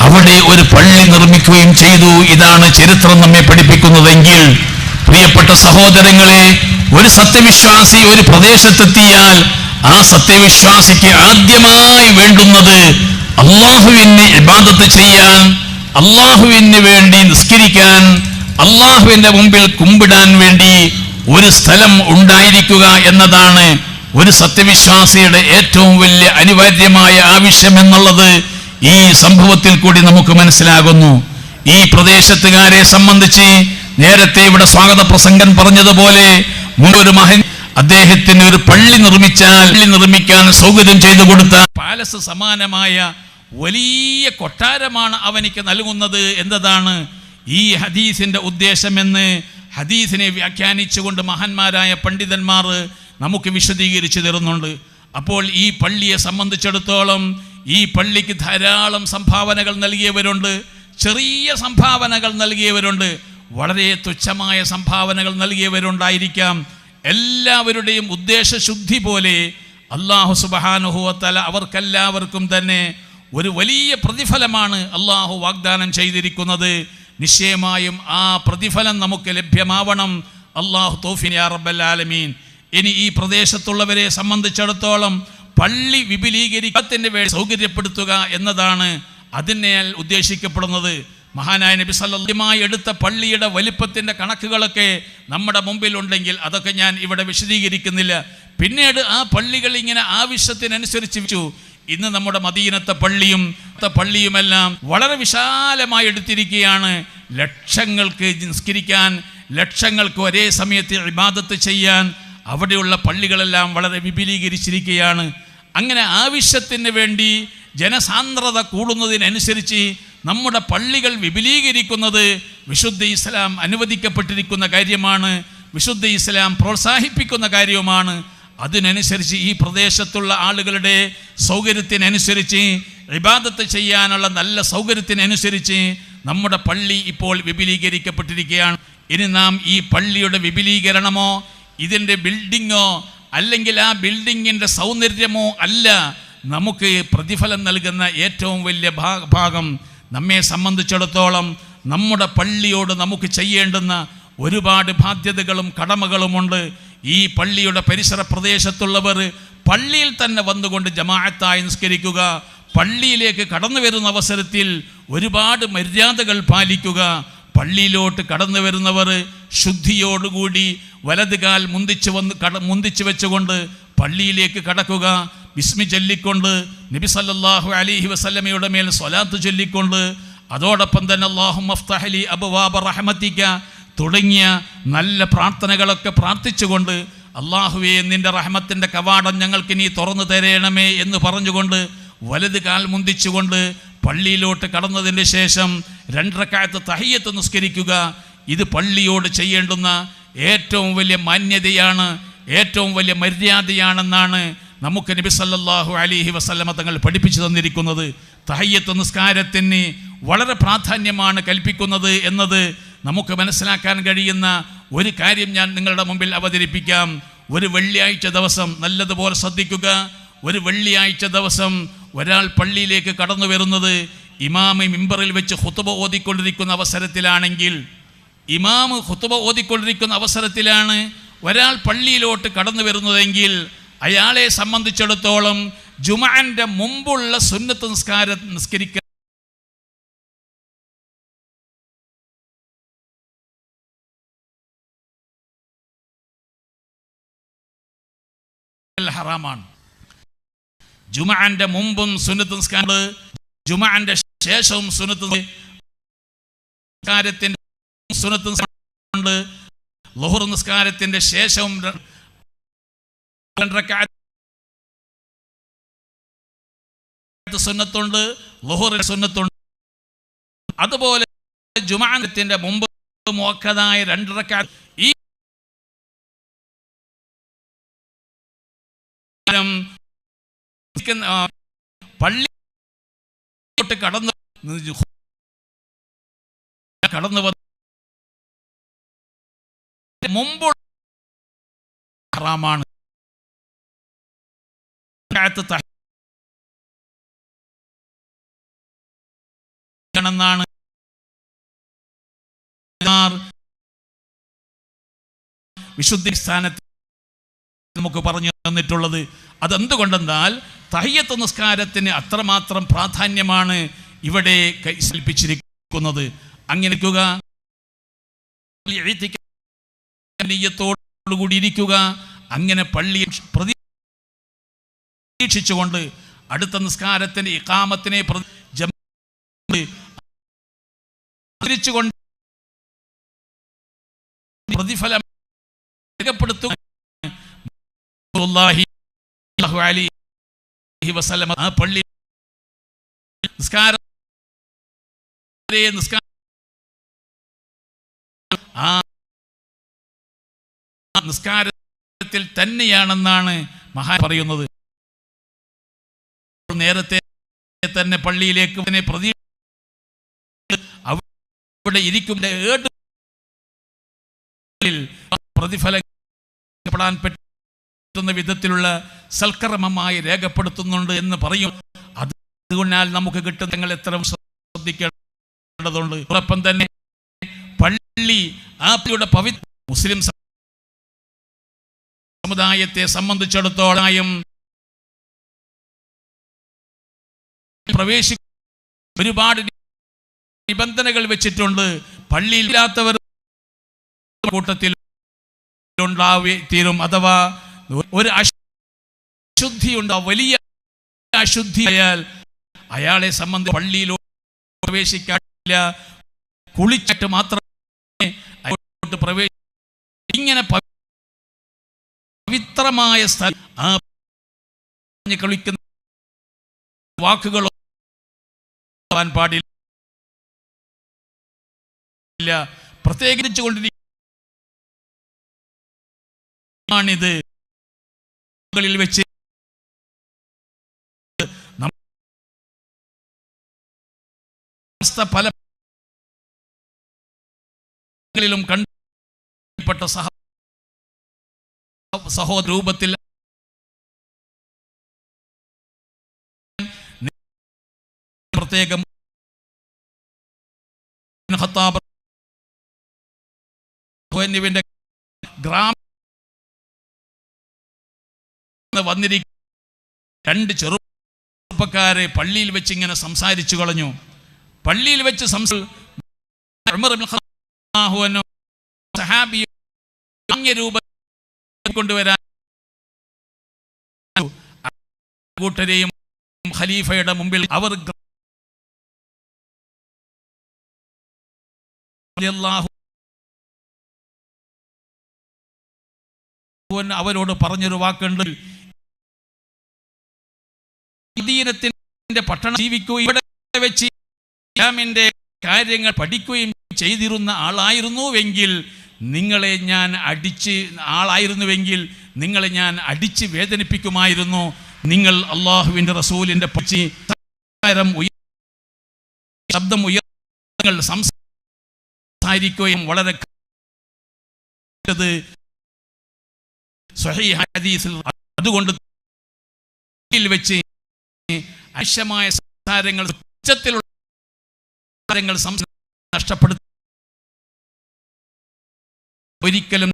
അവിടെ ഒരു പള്ളി നിർമ്മിക്കുകയും ചെയ്തു. ഇതാണ് ചരിത്രം നമ്മെ പഠിപ്പിക്കുന്നതെങ്കിൽ, പ്രിയപ്പെട്ട സഹോദരങ്ങളെ, ഒരു സത്യവിശ്വാസി ഒരു പ്രദേശത്തെത്തിയാൽ ആ സത്യവിശ്വാസിക്ക് ആദ്യമായി വേണ്ടുന്നത് അള്ളാഹുവിന് ഇബാദത്ത് ചെയ്യാൻ, അള്ളാഹുവിന് വേണ്ടി നിസ്കരിക്കാൻ, അള്ളാഹുവിന്റെ മുമ്പിൽ കുമ്പിടാൻ വേണ്ടി ഒരു സ്ഥലം ഉണ്ടായിരിക്കുക എന്നതാണ് ഒരു സത്യവിശ്വാസിയുടെ ഏറ്റവും വലിയ അനിവാര്യമായ ആവശ്യം എന്നുള്ളത് ഈ സംഭവത്തിൽ കൂടി നമുക്ക് മനസ്സിലാകുന്നു. ഈ പ്രദേശത്തുകാരെ സംബന്ധിച്ച് നേരത്തെ ഇവിടെ സ്വാഗത പ്രസംഗൻ പറഞ്ഞതുപോലെ ഒരു മഹൻ അദ്ദേഹത്തിന് ഒരു പള്ളി നിർമ്മിക്കാൻ സൗകര്യം ചെയ്തു കൊടുത്ത പാലസ് സമാനമായ വലിയ കൊട്ടാരമാണ് അവനിക്ക് നൽകുന്നത് എന്നതാണ് ഈ ഹദീസിന്റെ ഉദ്ദേശമെന്ന് ഹദീസിനെ വ്യാഖ്യാനിച്ചുകൊണ്ട് മഹാന്മാരായ പണ്ഡിതന്മാർ നമുക്ക് വിശദീകരിച്ചു തരുന്നുണ്ട്. അപ്പോൾ ഈ പള്ളിയെ സംബന്ധിച്ചിടത്തോളം ഈ പള്ളിക്ക് ധാരാളം സംഭാവനകൾ നൽകിയവരുണ്ട്, ചെറിയ സംഭാവനകൾ നൽകിയവരുണ്ട്, വളരെ തുച്ഛമായ സംഭാവനകൾ നൽകിയവരുണ്ടായിരിക്കാം. എല്ലാവരുടെയും ഉദ്ദേശശുദ്ധി പോലെ അല്ലാഹു സുബ്ഹാനഹു വ തആല അവർക്കെല്ലാവർക്കും തന്നെ ഒരു വലിയ പ്രതിഫലമാണ് അല്ലാഹു വാഗ്ദാനം ചെയ്തിരിക്കുന്നത്. നിശ്ചയമായും ആ പ്രതിഫലം നമുക്ക് ലഭ്യമാവണം. അല്ലാഹു തൗഫീഖ് യാ റബ്ബൽ ആലമീൻ. ഇനി ഈ പ്രദേശത്തുള്ളവരെ സംബന്ധിച്ചിടത്തോളം പള്ളി വിപുലീകരിക്കത്തിന് വേണ്ടി സൗകര്യപ്പെടുത്തുക എന്നതാണ് അതിനാൽ ഉദ്ദേശിക്കപ്പെടുന്നത്. മഹാനായ നബി സല്ലല്ലാഹു എടുത്ത പള്ളിയുടെ വലിപ്പത്തിന്റെ കണക്കുകളൊക്കെ നമ്മുടെ മുമ്പിലുണ്ടെങ്കിൽ അതൊക്കെ ഞാൻ ഇവിടെ വിശദീകരിക്കുന്നില്ല. പിന്നീട് ആ പള്ളികൾ ഇങ്ങനെ ആവശ്യത്തിനനുസരിച്ച് വെച്ചു. ഇന്ന് നമ്മുടെ മദീനത്തെ പള്ളിയുമെല്ലാം വളരെ വിശാലമായി എടുത്തിരിക്കുകയാണ്. ലക്ഷങ്ങൾക്ക് നിസ്കരിക്കാൻ, ലക്ഷങ്ങൾക്ക് ഒരേ സമയത്ത് ഇബാദത്ത് ചെയ്യാൻ അവിടെയുള്ള പള്ളികളെല്ലാം വളരെ വിപുലീകരിച്ചിരിക്കുകയാണ്. അങ്ങനെ ആവശ്യത്തിന് വേണ്ടി ജനസാന്ദ്രത കൂടുന്നതിനനുസരിച്ച് നമ്മുടെ പള്ളികൾ വിപുലീകരിക്കുന്നത് വിശുദ്ധ ഇസ്ലാം അനുവദിക്കപ്പെട്ടിരിക്കുന്ന കാര്യമാണ്, വിശുദ്ധ ഇസ്ലാം പ്രോത്സാഹിപ്പിക്കുന്ന കാര്യവുമാണ്. അതിനനുസരിച്ച് ഈ പ്രദേശത്തുള്ള ആളുകളുടെ സൗകര്യത്തിനനുസരിച്ച്, ഇബാദത്ത് ചെയ്യാനുള്ള നല്ല സൗകര്യത്തിനനുസരിച്ച് നമ്മുടെ പള്ളി ഇപ്പോൾ വിപുലീകരിക്കപ്പെട്ടിരിക്കുകയാണ്. ഇനി നാം ഈ പള്ളിയുടെ വിപുലീകരണമോ ഇതിൻ്റെ ബിൽഡിങ്ങോ അല്ലെങ്കിൽ ആ ബിൽഡിങ്ങിൻ്റെ സൗന്ദര്യമോ അല്ല നമുക്ക് പ്രതിഫലം നൽകുന്ന ഏറ്റവും വലിയ ഭാഗം. നമ്മെ സംബന്ധിച്ചിടത്തോളം നമ്മുടെ പള്ളിയോട് നമുക്ക് ചെയ്യേണ്ടുന്ന ഒരുപാട് ബാധ്യതകളും കടമകളുമുണ്ട്. ഈ പള്ളിയുടെ പരിസര പ്രദേശത്തുള്ളവർ പള്ളിയിൽ തന്നെ വന്നുകൊണ്ട് ജമാഅത്തായി നിസ്കരിക്കുക, പള്ളിയിലേക്ക് കടന്നു വരുന്ന അവസരത്തിൽ ഒരുപാട് മര്യാദകൾ പാലിക്കുക, പള്ളിയിലോട്ട് കടന്നു വരുന്നവർ ശുദ്ധിയോടുകൂടി വലത് കാൽ മുന്തിച്ചു വെച്ചുകൊണ്ട് പള്ളിയിലേക്ക് കടക്കുക, ബിസ്മി ചൊല്ലിക്കൊണ്ട് നബി സല്ലല്ലാഹു അലൈഹി വസല്ലമയുടെ മേൽ സ്വലാത്ത് ചൊല്ലിക്കൊണ്ട്, അതോടൊപ്പം തന്നെ അല്ലാഹുമ്മ ഫ്തഹ് ലി അബ്വാബ റഹ്മതിക തുടങ്ങിയ നല്ല പ്രാർത്ഥനകളൊക്കെ പ്രാർത്ഥിച്ചുകൊണ്ട് അല്ലാഹുവേ നിൻ്റെ റഹ്മത്തിൻ്റെ കവാടം ഞങ്ങൾക്ക് നീ തുറന്നു തരേണമേ എന്ന് പറഞ്ഞുകൊണ്ട് വലത് കാൽ മുന്തിച്ചുകൊണ്ട് പള്ളിയിലോട്ട് കടന്നതിന് ശേഷം 2 റക്അത്ത് തഹിയ്യത്ത് നിസ്കരിക്കുക. ഇത് പള്ളിയോട് ചെയ്യേണ്ടുന്ന ഏറ്റവും വലിയ മാന്യതയാണ്, ഏറ്റവും വലിയ മര്യാദയാണെന്നാണ് നമുക്ക് നബി സല്ലല്ലാഹു അലൈഹി വസല്ലമ തങ്ങൾ പഠിപ്പിച്ചു തന്നിരിക്കുന്നത്. തഹിയ്യത്ത് നിസ്കാരത്തിന് വളരെ പ്രാധാന്യമാണ് കൽപ്പിക്കുന്നത് എന്നത് നമുക്ക് മനസ്സിലാക്കാൻ കഴിയുന്ന ഒരു കാര്യം ഞാൻ നിങ്ങളുടെ മുമ്പിൽ അവതരിപ്പിക്കാം. ഒരു വെള്ളിയാഴ്ച ദിവസം നല്ലതുപോലെ ശ്രദ്ധിക്കുക. ഒരു വെള്ളിയാഴ്ച ദിവസം ഒരാൾ പള്ളിയിലേക്ക് കടന്നു വരുന്നത് ഇമാമ് മിമ്പറിൽ വെച്ച് ഖുതുബ ഓതിക്കൊണ്ടിരിക്കുന്ന അവസരത്തിലാണെങ്കിൽ, ഇമാമ് ഖുതുബ ഓതിക്കൊണ്ടിരിക്കുന്ന അവസരത്തിലാണ് ഒരാൾ പള്ളിയിലോട്ട് കടന്നു വരുന്നതെങ്കിൽ അയാളെ സംബന്ധിച്ചിടത്തോളം ജുമഅന്റെ മുമ്പുള്ള സുന്നത്ത് നിസ്കരിക്കുക ഹറാമാണ്. ജുമഅന്റെ മുമ്പും സുന്നത്ത് നിസ്കാരം, ജുമഅന്റെ ശേഷവും സുന്നത്ത് നിസ്കാരത്തിന്റെ സുന്നത്ത് നിസ്കാരമുണ്ട്, ളുഹർ നിസ്കാരത്തിന്റെ ശേഷവും 2 റക്അത്ത് സുന്നത്തുണ്ട്, ളുഹറിന്റെ സുന്നത്തുണ്ട്. അതുപോലെ ജുമഅത്തിന്റെ മുമ്പ് മുഅക്കദായ 2 റക്അത്ത് ഈ പള്ളിയോട്ട് കടന്നു മുമ്പുള്ള ഹറാമാണ്. തന്നെയാണെന്നാണ് വിശുദ്ധ സ്ഥാനത്ത് നമുക്ക് പറഞ്ഞു തന്നിട്ടുള്ളത്. അതെന്തുകൊണ്ടെന്നാൽ തഹിയ്യത്ത് നിസ്കാരത്തിന് അത്രമാത്രം പ്രാധാന്യമാണ് ഇവിടെ കൽപ്പിച്ചിരിക്കുന്നത്. അങ്ങനെ ോടുകൂടി ഇരിക്കുക, അങ്ങനെ പള്ളി പ്രതീക്ഷിച്ചുകൊണ്ട് അടുത്ത നിസ്കാരത്തിന് ഇഖാമത്തിനെ കൊണ്ട് പ്രതിഫലം രേഖപ്പെടുത്തുക. ആ പള്ളി നിസ്കാരത്തിൽ തന്നെയാണെന്നാണ് മഹാൻ പറയുന്നത്. നേരത്തെ തന്നെ പള്ളിയിലേക്ക് അവിടെ ഇരിക്കുന്ന പ്രതിഫലപ്പെടാൻ പറ്റുന്ന വിധത്തിലുള്ള സൽക്കർമ്മമായി രേഖപ്പെടുത്തുന്നുണ്ട് എന്ന് പറയും. അതുകൊണ്ടാൽ നമുക്ക് കിട്ടുന്ന എത്ര ശ്രദ്ധിക്കേണ്ടതുണ്ട്. അതോടൊപ്പം തന്നെ പള്ളി ആപ്പിയുടെ പവിത്ര മുസ്ലിം സമുദായത്തെ സംബന്ധിച്ചിടത്തോളം ഒരുപാട് നിബന്ധനകൾ വെച്ചിട്ടുണ്ട്. പള്ളിയില്ലാത്തവർ കൂട്ടത്തിൽ തീരും. അഥവാ ഒരു അശുദ്ധി ഉണ്ടാവും, വലിയ അശുദ്ധിയായാൽ അയാളെ സംബന്ധിച്ച് പള്ളിയിൽ പ്രവേശിക്കാനില്ല. കുളിച്ചിട്ട് മാത്രമേ ഇങ്ങനെ പവിത്രമായ സ്ഥലം ആ കളിക്കുന്ന വാക്കുകൾ പാടില്ല. പ്രത്യേകിച്ചു കൊണ്ടിരിക്കുകയാണിത്. വെച്ച് പല കണ്ടപ്പെട്ട സഹോദര രൂപത്തിൽ പ്രത്യേകം എന്നിവന്റെ ഗ്രാമ വന്നിരിക്കുന്ന രണ്ട് ചെറുപ്പക്കാരെ പള്ളിയിൽ വെച്ച് ഇങ്ങനെ സംസാരിച്ചു കളഞ്ഞു. പള്ളിയിൽ വെച്ച് കൊണ്ടുവരാൻ കൂട്ടരെയും ഖലീഫയുടെ മുമ്പിൽ അവർ അവരോട് പറഞ്ഞൊരു വാക്കുണ്ട്, മദീനത്തിന്റെ പട്ടണം ജീവിക്കുകയും ഇവിടെ വെച്ച് ഇസ്ലാമിന്റെ കാര്യങ്ങൾ പഠിക്കുകയും ചെയ്തിരുന്ന ആളായിരുന്നുവെങ്കിൽ നിങ്ങളെ ഞാൻ അടിച്ച് വേദനിപ്പിക്കുമായിരുന്നു. നിങ്ങൾ അള്ളാഹുവിന്റെ റസൂലിന്റെ ശബ്ദം ഉയർത്തുകൾ സംസാരിക്കുകയും വളരെ സ്വഹീഹ് ഹദീസിൽ അതുകൊണ്ട് വെച്ച് ആവശ്യമായ സംസാരങ്ങൾ ഉച്ചത്തിലുള്ള നഷ്ടപ്പെടുത്ത ഒരിക്കലും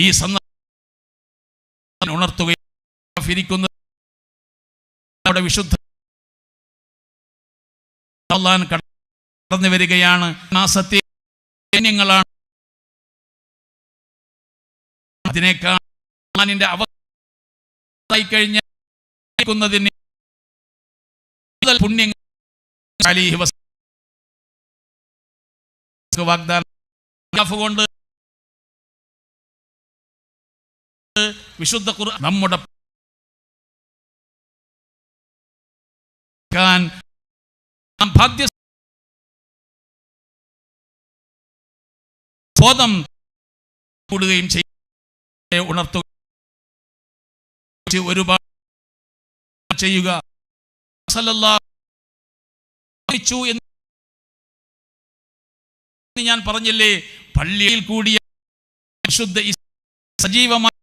ഈ സന്ദർഭം ഉണർത്തുകയും വിശുദ്ധ കടന്നു വരികയാണ്. സത്യങ്ങളാണ് അതിനേക്കാൾ അവസ്ഥയായി കഴിഞ്ഞതിന് പുണ്യങ്ങൾ വാഗ്ദാനം കൊണ്ട് വിശുദ്ധ ഖുർആൻ നമ്മുടെ ബോധം കൂടുകയും ഉണർത്തുക ഒരുപാട് ചെയ്യുക. എന്ന് ഞാൻ പറഞ്ഞില്ലേ, പള്ളിയിൽ കൂടിയ വിശുദ്ധ സജീവമായ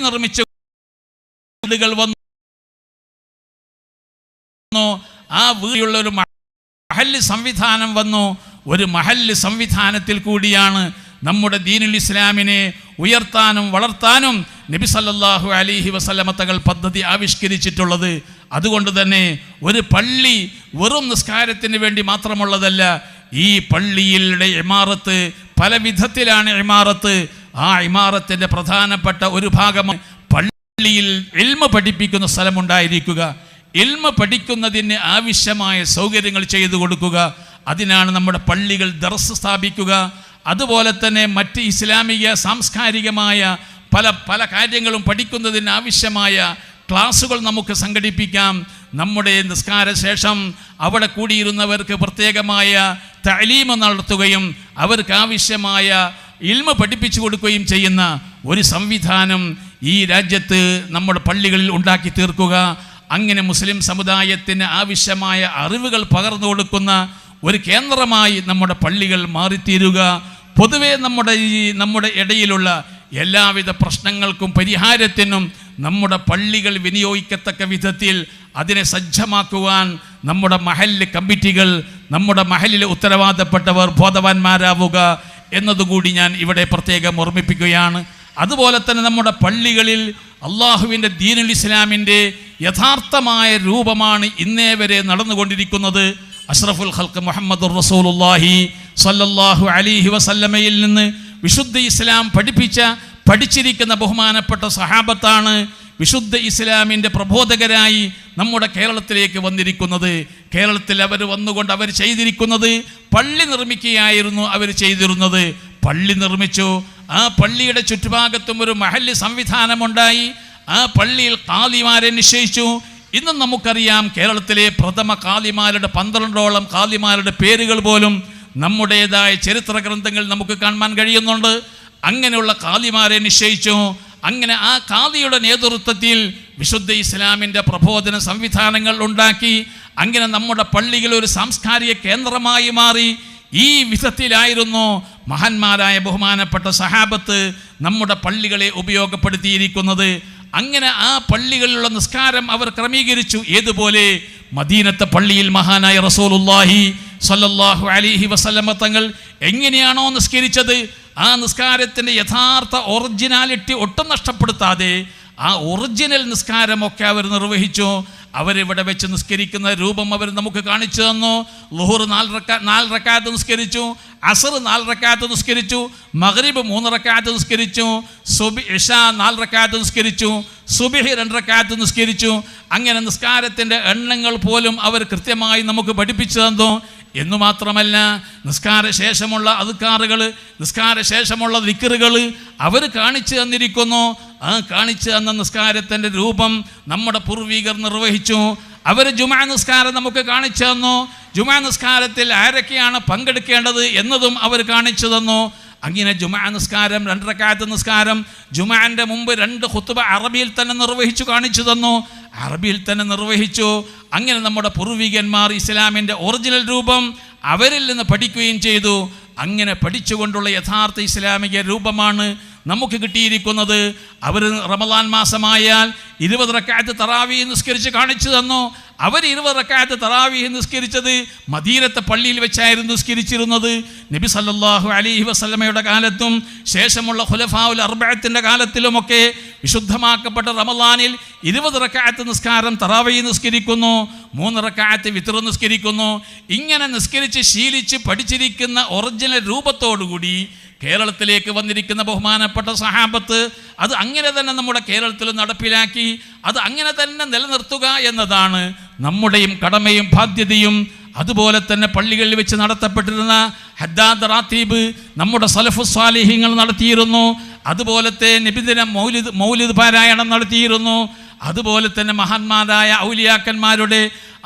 നിർമ്മിച്ച വീടുകൾ വന്നു. ആ വീടുള്ള ഒരു മഹല്ല് സംവിധാനം വന്നു. ഒരു മഹല്ല് സംവിധാനത്തിൽ കൂടിയാണ് നമ്മുടെ ദീനുൽ ഇസ്ലാമിനെ ഉയർത്താനും വളർത്താനും നബി സല്ലല്ലാഹു അലൈഹി വസല്ലമ തങ്ങൾ പദ്ധതി ആവിഷ്കരിച്ചിട്ടുള്ളത്. അതുകൊണ്ട് തന്നെ ഒരു പള്ളി വെറും നിസ്കാരത്തിന് വേണ്ടി മാത്രമുള്ളതല്ല. ഈ പള്ളിയുടെ ഇമാറത്ത് പല വിധത്തിലാണ് ഇമാറത്ത്. ആ ഇമാറത്തിൻ്റെ പ്രധാനപ്പെട്ട ഒരു ഭാഗം പള്ളിയിൽ ഇൽമ പഠിപ്പിക്കുന്ന സ്ഥലമുണ്ടായിരിക്കുക. ഇൽമ പഠിക്കുന്നതിന് ആവശ്യമായ സൗകര്യങ്ങൾ ചെയ്തു കൊടുക്കുക. അതിനാണ് നമ്മുടെ പള്ളികൾ ദർസ് സ്ഥാപിക്കുക. അതുപോലെ തന്നെ മറ്റ് ഇസ്ലാമിക സാംസ്കാരികമായ പല കാര്യങ്ങളും പഠിക്കുന്നതിന് ആവശ്യമായ ക്ലാസുകൾ നമുക്ക് സംഘടിപ്പിക്കാം. നമ്മുടെ നിസ്കാര ശേഷം അവിടെ കൂടിയിരുന്നവർക്ക് പ്രത്യേകമായ തഅലീം നടത്തുകയും അവർക്ക് ആവശ്യമായ ഇൽമ പഠിപ്പിച്ചു കൊടുക്കുകയും ചെയ്യുന്ന ഒരു സംവിധാനം ഈ രാജ്യത്ത് നമ്മുടെ പള്ളികളിൽ ഉണ്ടാക്കി തീർക്കുക. അങ്ങനെ മുസ്ലിം സമുദായത്തിന് ആവശ്യമായ അറിവുകൾ പകർന്നു കൊടുക്കുന്ന ഒരു കേന്ദ്രമായി നമ്മുടെ പള്ളികൾ മാറിത്തീരുക. പൊതുവെ നമ്മുടെ ഇടയിലുള്ള എല്ലാവിധ പ്രശ്നങ്ങൾക്കും പരിഹാരത്തിനും നമ്മുടെ പള്ളികൾ വിനിയോഗിക്കത്തക്ക വിധത്തിൽ അതിനെ സജ്ജമാക്കുവാൻ നമ്മുടെ മഹല്ല് കമ്മിറ്റികൾ, നമ്മുടെ മഹല്ലിലെ ഉത്തരവാദപ്പെട്ടവർ ബോധവാന്മാരാവുക എന്നതുകൂടി ഞാൻ ഇവിടെ പ്രത്യേകം ഓർമ്മിപ്പിക്കുകയാണ്. അതുപോലെ തന്നെ നമ്മുടെ പള്ളികളിൽ അള്ളാഹുവിൻ്റെ ദീനുൽ ഇസ്ലാമിൻ്റെ യഥാർത്ഥമായ രൂപമാണ് ഇന്നേ വരെ നടന്നുകൊണ്ടിരിക്കുന്നത്. അഷ്റഫുൽ ഖൽഖ് മുഹമ്മദുർ റസൂലുള്ളാഹി സ്വല്ലല്ലാഹു അലൈഹി വസല്ലമയിൽ നിന്ന് വിശുദ്ധ ഇസ്ലാം പഠിച്ചിരിക്കുന്ന ബഹുമാനപ്പെട്ട സഹാബത്താണ് വിശുദ്ധ ഇസ്ലാമിൻ്റെ പ്രബോധകരായി നമ്മുടെ കേരളത്തിലേക്ക് വന്നിരിക്കുന്നത്. കേരളത്തിൽ അവർ വന്നുകൊണ്ട് അവർ ചെയ്തിരിക്കുന്നത് പള്ളി നിർമ്മിക്കുകയായിരുന്നു. അവർ ചെയ്തിരുന്നത് പള്ളി നിർമ്മിച്ചു. ആ പള്ളിയുടെ ചുറ്റുഭാഗത്തും ഒരു മഹല്ല് സംവിധാനമുണ്ടായി. ആ പള്ളിയിൽ ഖാദിമാരെ നിശ്ചയിച്ചു. ഇന്നും നമുക്കറിയാം കേരളത്തിലെ പ്രഥമ ഖാദിമാരുടെ 12ഓളം ഖാദിമാരുടെ പേരുകൾ പോലും നമ്മുടേതായ ചരിത്ര ഗ്രന്ഥങ്ങൾ നമുക്ക് കാണാൻ കഴിയുന്നുണ്ട്. അങ്ങനെയുള്ള ഖാദിമാരെ നിശ്ചയിച്ചു. അങ്ങനെ ആ ഖാദിയുടെ നേതൃത്വത്തിൽ വിശുദ്ധ ഇസ്ലാമിൻ്റെ പ്രബോധന സംവിധാനങ്ങൾ ഉണ്ടാക്കി. അങ്ങനെ നമ്മുടെ പള്ളികൾ ഒരു സാംസ്കാരിക കേന്ദ്രമായി മാറി. ഈ വിധത്തിലായിരുന്നു മഹാന്മാരായ ബഹുമാനപ്പെട്ട സഹാബത്ത് നമ്മുടെ പള്ളികളെ ഉപയോഗപ്പെടുത്തിയിരിക്കുന്നത്. അങ്ങനെ ആ പള്ളികളിലുള്ള നിസ്കാരം അവർ ക്രമീകരിച്ചു. ഏതുപോലെ മദീനത്തെ പള്ളിയിൽ മഹാനായ റസൂലുള്ളാഹി സ്വല്ലല്ലാഹു അലൈഹി വസല്ലമ തങ്ങൾ എങ്ങനെയാണോ നിസ്കരിച്ചത്, ആ നിസ്കാരത്തിൻ്റെ യഥാർത്ഥ ഒറിജിനാലിറ്റി ഒട്ടും നഷ്ടപ്പെടുത്താതെ ആ ഒറിജിനൽ നിസ്കാരമൊക്കെ അവർ നിർവഹിച്ചു. അവരിവിടെ വെച്ച് നിസ്കരിക്കുന്ന രൂപം അവർ നമുക്ക് കാണിച്ചു തന്നു. ളുഹുർ 4 റക്അത്ത് നിസ്കരിച്ചു, അസർ 4 റക്അത്ത് നിസ്കരിച്ചു, മഗ്രിബ് 3 റക്അത്ത് നിസ്കരിച്ചു, ഇശാ 4 റക്അത്ത് നിസ്കരിച്ചു, സുബ്ഹി 2 റക്അത്ത് നിസ്കരിച്ചു. അങ്ങനെ നിസ്കാരത്തിൻ്റെ എണ്ണങ്ങൾ പോലും അവർ കൃത്യമായി നമുക്ക് പഠിപ്പിച്ചു തന്നു. എന്നു മാത്രമല്ല, നിസ്കാര ശേഷമുള്ള അദ്കാറുകൾ, നിസ്കാര ശേഷമുള്ള ദിക്റുകൾ അവർ കാണിച്ചു തന്നിരിക്കുന്നു. ആ കാണിച്ചു തന്ന നിസ്കാരത്തിൻ്റെ രൂപം നമ്മുടെ പൂർവികർ നിർവഹിച്ചു. അവർ ജുമാ നിസ്കാരം നമുക്ക് കാണിച്ചു തന്നു. ജുമാ നിസ്കാരത്തിൽ ആരൊക്കെയാണ് പങ്കെടുക്കേണ്ടത് എന്നതും അവർ കാണിച്ചു തന്നു. അങ്ങനെ ജുമാ നിസ്കാരം 2 റക്അത്ത് നിസ്കാരം, ജുമാൻ്റെ മുമ്പ് 2 ഖുത്ബ അറബിയിൽ തന്നെ നിർവഹിച്ചു കാണിച്ചു തന്നു. അറബിയിൽ തന്നെ നിർവഹിച്ചു. അങ്ങനെ നമ്മുടെ പൂർവികന്മാർ ഇസ്ലാമിൻ്റെ ഒറിജിനൽ രൂപം അവരിൽ നിന്ന് പഠിക്കുകയും ചെയ്തു. അങ്ങനെ പഠിച്ചുകൊണ്ടുള്ള യഥാർത്ഥ ഇസ്ലാമിക രൂപമാണ് നമുക്ക് കിട്ടിയിരിക്കുന്നത്. അവർ റമദാൻ മാസമായാൽ 20 റക്അത്ത് തറാവീഹ് നിസ്കരിച്ച് കാണിച്ചു തന്നു. അവർ 20 റക്അത്ത് തറാവീഹ് നിസ്കരിച്ചത് മദീനത്തെ പള്ളിയിൽ വെച്ചായിരുന്നു നിസ്കരിച്ചിരുന്നത്. നബി സല്ലല്ലാഹു അലൈഹി വസല്ലമയുടെ കാലത്തും ശേഷമുള്ള ഖുലഫാഉൽ അർബഅത്തിന്റെ കാലത്തിലുമൊക്കെ വിശുദ്ധമാക്കപ്പെട്ട റമദാനിൽ 20 റക്അത്ത് നിസ്കാരം തറാവീഹ് നിസ്കരിക്കുന്നു, 3 റക്അത്ത് വിത്ർ നിസ്കരിക്കുന്നു. ഇങ്ങനെ നിസ്കരിച്ച് ശീലിച്ച് പഠിച്ചിരിക്കുന്ന ഒറിജിനൽ രൂപത്തോടുകൂടി കേരളത്തിലേക്ക് വന്നിരിക്കുന്ന ബഹുമാനപ്പെട്ട സഹാബത്ത് അത് അങ്ങനെ തന്നെ നമ്മുടെ കേരളത്തിൽ നടപ്പിലാക്കി. അത് അങ്ങനെ തന്നെ നിലനിർത്തുക എന്നതാണ് നമ്മുടെയും കടമയും ബാധ്യതയും. അതുപോലെ തന്നെ പള്ളികളിൽ വെച്ച് നടത്തപ്പെട്ടിരുന്ന ഹദ്ദാദ് റാത്തീബ് നമ്മുടെ സലഫുസ് സ്വാലിഹീങ്ങൾ നടത്തിയിരുന്നു. അതുപോലത്തെ നബിദിന മൗലിദ് പാരായണം നടത്തിയിരുന്നു. അതുപോലെ തന്നെ മഹാന്മാരായ ഔലിയാക്കന്മാരുടെ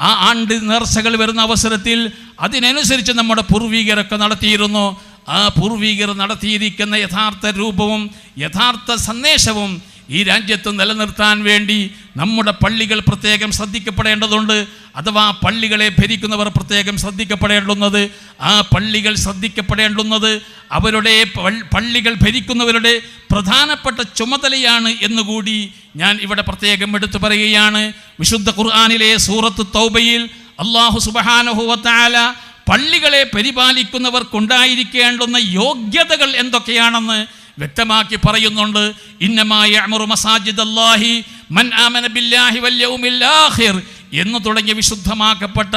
ആ ആണ്ട് നേർച്ചകൾ വരുന്ന അവസരത്തിൽ അതിനനുസരിച്ച് നമ്മുടെ പൂർവികരൊക്കെ നടത്തിയിരുന്നു. ആ പൂർവികർ നടത്തിയിരിക്കുന്ന യഥാർത്ഥ രൂപവും യഥാർത്ഥ സന്ദേശവും ഈ രാജ്യത്ത് നിലനിർത്താൻ വേണ്ടി നമ്മുടെ പള്ളികൾ പ്രത്യേകം ശ്രദ്ധിക്കപ്പെടേണ്ടതുണ്ട്. അഥവാ പള്ളികളെ ഭരിക്കുന്നവർ പ്രത്യേകം ശ്രദ്ധിക്കപ്പെടേണ്ടുന്നത്, ആ പള്ളികൾ ശ്രദ്ധിക്കപ്പെടേണ്ടുന്നത് അവരുടെ പള്ളികൾ ഭരിക്കുന്നവരുടെ പ്രധാനപ്പെട്ട ചുമതലയാണ് എന്നുകൂടി ഞാൻ ഇവിടെ പ്രത്യേകം എടുത്തു പറയുകയാണ്. വിശുദ്ധ ഖുർആനിലെ സൂറത്ത് തൗബയിൽ അല്ലാഹു സുബ്ഹാനഹു വ തആല പള്ളികളെ പരിപാലിക്കുന്നവർക്കുണ്ടായിരിക്കേണ്ടുന്ന യോഗ്യതകൾ എന്തൊക്കെയാണെന്ന് വ്യക്തമാക്കി പറയുന്നുണ്ട്. ഇന്നമാ യഅ്മുറു മസാജിദല്ലാഹി മൻ ആമന ബില്ലാഹി വൽ യൗമിൽ ആഖിർ എന്ന് തുടങ്ങിയ വിശുദ്ധമാക്കപ്പെട്ട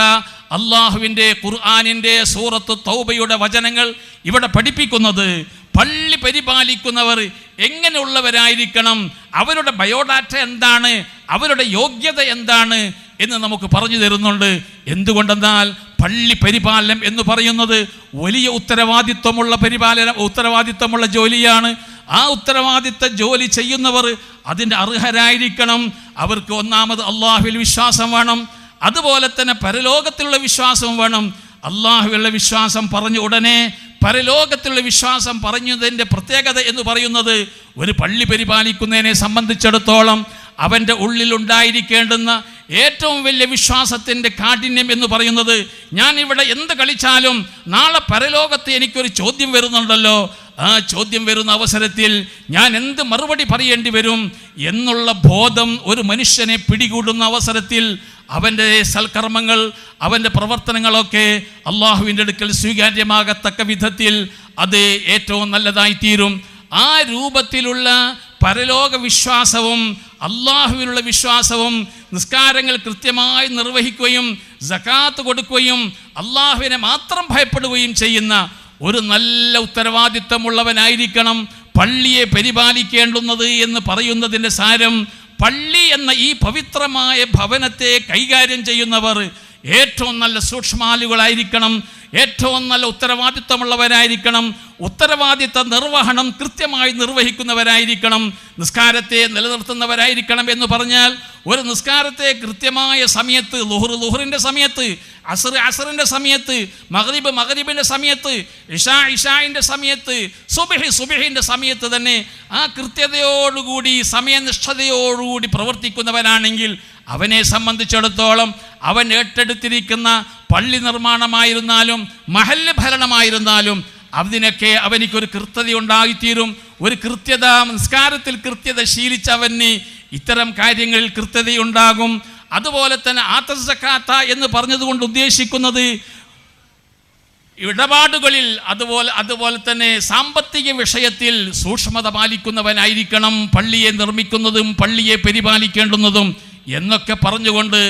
അള്ളാഹുവിൻ്റെ ഖുർആനിൻ്റെ സൂറത്ത് തൗബയുടെ വചനങ്ങൾ ഇവിടെ പഠിപ്പിക്കുന്നത് പള്ളി പരിപാലിക്കുന്നവർ എങ്ങനെയുള്ളവരായിരിക്കണം, അവരുടെ ബയോഡാറ്റ എന്താണ്, അവരുടെ യോഗ്യത എന്താണ് എന്ന് നമുക്ക് പറഞ്ഞു തരുന്നുണ്ട്. എന്തുകൊണ്ടെന്നാൽ പള്ളി പരിപാലനം എന്ന് പറയുന്നത് വലിയ ഉത്തരവാദിത്വമുള്ള ജോലിയാണ്. ആ ഉത്തരവാദിത്ത ജോലി ചെയ്യുന്നവർ അതിൻ്റെ അർഹരായിരിക്കണം. അവർക്ക് ഒന്നാമത് അള്ളാഹുവിൽ വിശ്വാസം വേണം, അതുപോലെ തന്നെ പരലോകത്തിലുള്ള വിശ്വാസം വേണം. അള്ളാഹുവിലുള്ള വിശ്വാസം പറഞ്ഞ ഉടനെ പരലോകത്തിലുള്ള വിശ്വാസം പറഞ്ഞതിൻ്റെ പ്രത്യേകത എന്ന് പറയുന്നത് ഒരു പള്ളി പരിപാലിക്കുന്നതിനെ സംബന്ധിച്ചിടത്തോളം അവൻ്റെ ഉള്ളിലുണ്ടായിരിക്കേണ്ടുന്ന ഏറ്റവും വലിയ വിശ്വാസത്തിൻ്റെ കാഠിന്യം എന്ന് പറയുന്നത് ഞാൻ ഇവിടെ എന്ത് കളിച്ചാലും നാളെ പരലോകത്ത് എനിക്കൊരു ചോദ്യം വരുന്നുണ്ടല്ലോ, ആ ചോദ്യം വരുന്ന അവസരത്തിൽ ഞാൻ എന്ത് മറുപടി പറയേണ്ടി വരും എന്നുള്ള ബോധം ഒരു മനുഷ്യനെ പിടികൂടുന്ന അവസരത്തിൽ അവൻ്റെ സൽക്കർമ്മങ്ങൾ, അവൻ്റെ പ്രവർത്തനങ്ങളൊക്കെ അള്ളാഹുവിൻ്റെ അടുക്കൽ സ്വീകാര്യമാകത്തക്ക വിധത്തിൽ അത് ഏറ്റവും നല്ലതായിത്തീരും. ആ രൂപത്തിലുള്ള പരലോക വിശ്വാസവും അള്ളാഹുവിലുള്ള വിശ്വാസവും നിസ്കാരങ്ങൾ കൃത്യമായി നിർവഹിക്കുകയും സകാത്ത് കൊടുക്കുകയും അള്ളാഹുവിനെ മാത്രം ഭയപ്പെടുകയും ചെയ്യുന്ന ഒരു നല്ല ഉത്തരവാദിത്തമുള്ളവനായിരിക്കണം പള്ളിയെ പരിപാലിക്കേണ്ടുന്നത് എന്ന് പറയുന്നതിൻ്റെ സാരം. പള്ളി എന്ന ഈ പവിത്രമായ ഭവനത്തെ കൈകാര്യം ചെയ്യുന്നവർ ഏറ്റവും നല്ല സൂക്ഷ്മാലുകളായിരിക്കണം, ഏറ്റവും നല്ല ഉത്തരവാദിത്തമുള്ളവരായിരിക്കണം, ഉത്തരവാദിത്ത നിർവഹണം കൃത്യമായി നിർവഹിക്കുന്നവരായിരിക്കണം, നിസ്കാരത്തെ നിലനിർത്തുന്നവരായിരിക്കണം. എന്ന് പറഞ്ഞാൽ ഒരു നിസ്കാരത്തെ കൃത്യമായ സമയത്ത്, ളുഹറിൻ്റെ സമയത്ത്, അസറിൻ്റെ സമയത്ത്, മഗ്രിബിൻ്റെ സമയത്ത്, ഇഷാഇൻ്റെ സമയത്ത്, സുബ്ഹിൻ്റെ സമയത്ത് തന്നെ ആ കൃത്യതയോടുകൂടി സമയനിഷ്ഠതയോടുകൂടി പ്രവർത്തിക്കുന്നവനാണെങ്കിൽ അവനെ സംബന്ധിച്ചിടത്തോളം അവൻ ഏറ്റെടുത്തിരിക്കുന്ന പള്ളി നിർമ്മാണമായിരുന്നാലും മഹല്ല് ഭരണമായിരുന്നാലും അതിനൊക്കെ അവനിക്കൊരു കൃത്യത ഉണ്ടായിത്തീരും. ഒരു കൃത്യത, നിസ്കാരത്തിൽ കൃത്യത ശീലിച്ചവന് ഇത്തരം കാര്യങ്ങളിൽ കൃത്യതയുണ്ടാകും. അതുപോലെ തന്നെ ആത്തസക്കാത്ത എന്ന് പറഞ്ഞതുകൊണ്ട് ഉദ്ദേശിക്കുന്നത് ഇടപാടുകളിൽ അതുപോലെ തന്നെ സാമ്പത്തിക വിഷയത്തിൽ സൂക്ഷ്മത പാലിക്കുന്നവനായിരിക്കണം പള്ളിയെ നിർമ്മിക്കുന്നതും പള്ളിയെ പരിപാലിക്കേണ്ടുന്നതും എന്നൊക്കെ പറഞ്ഞുകൊണ്ട്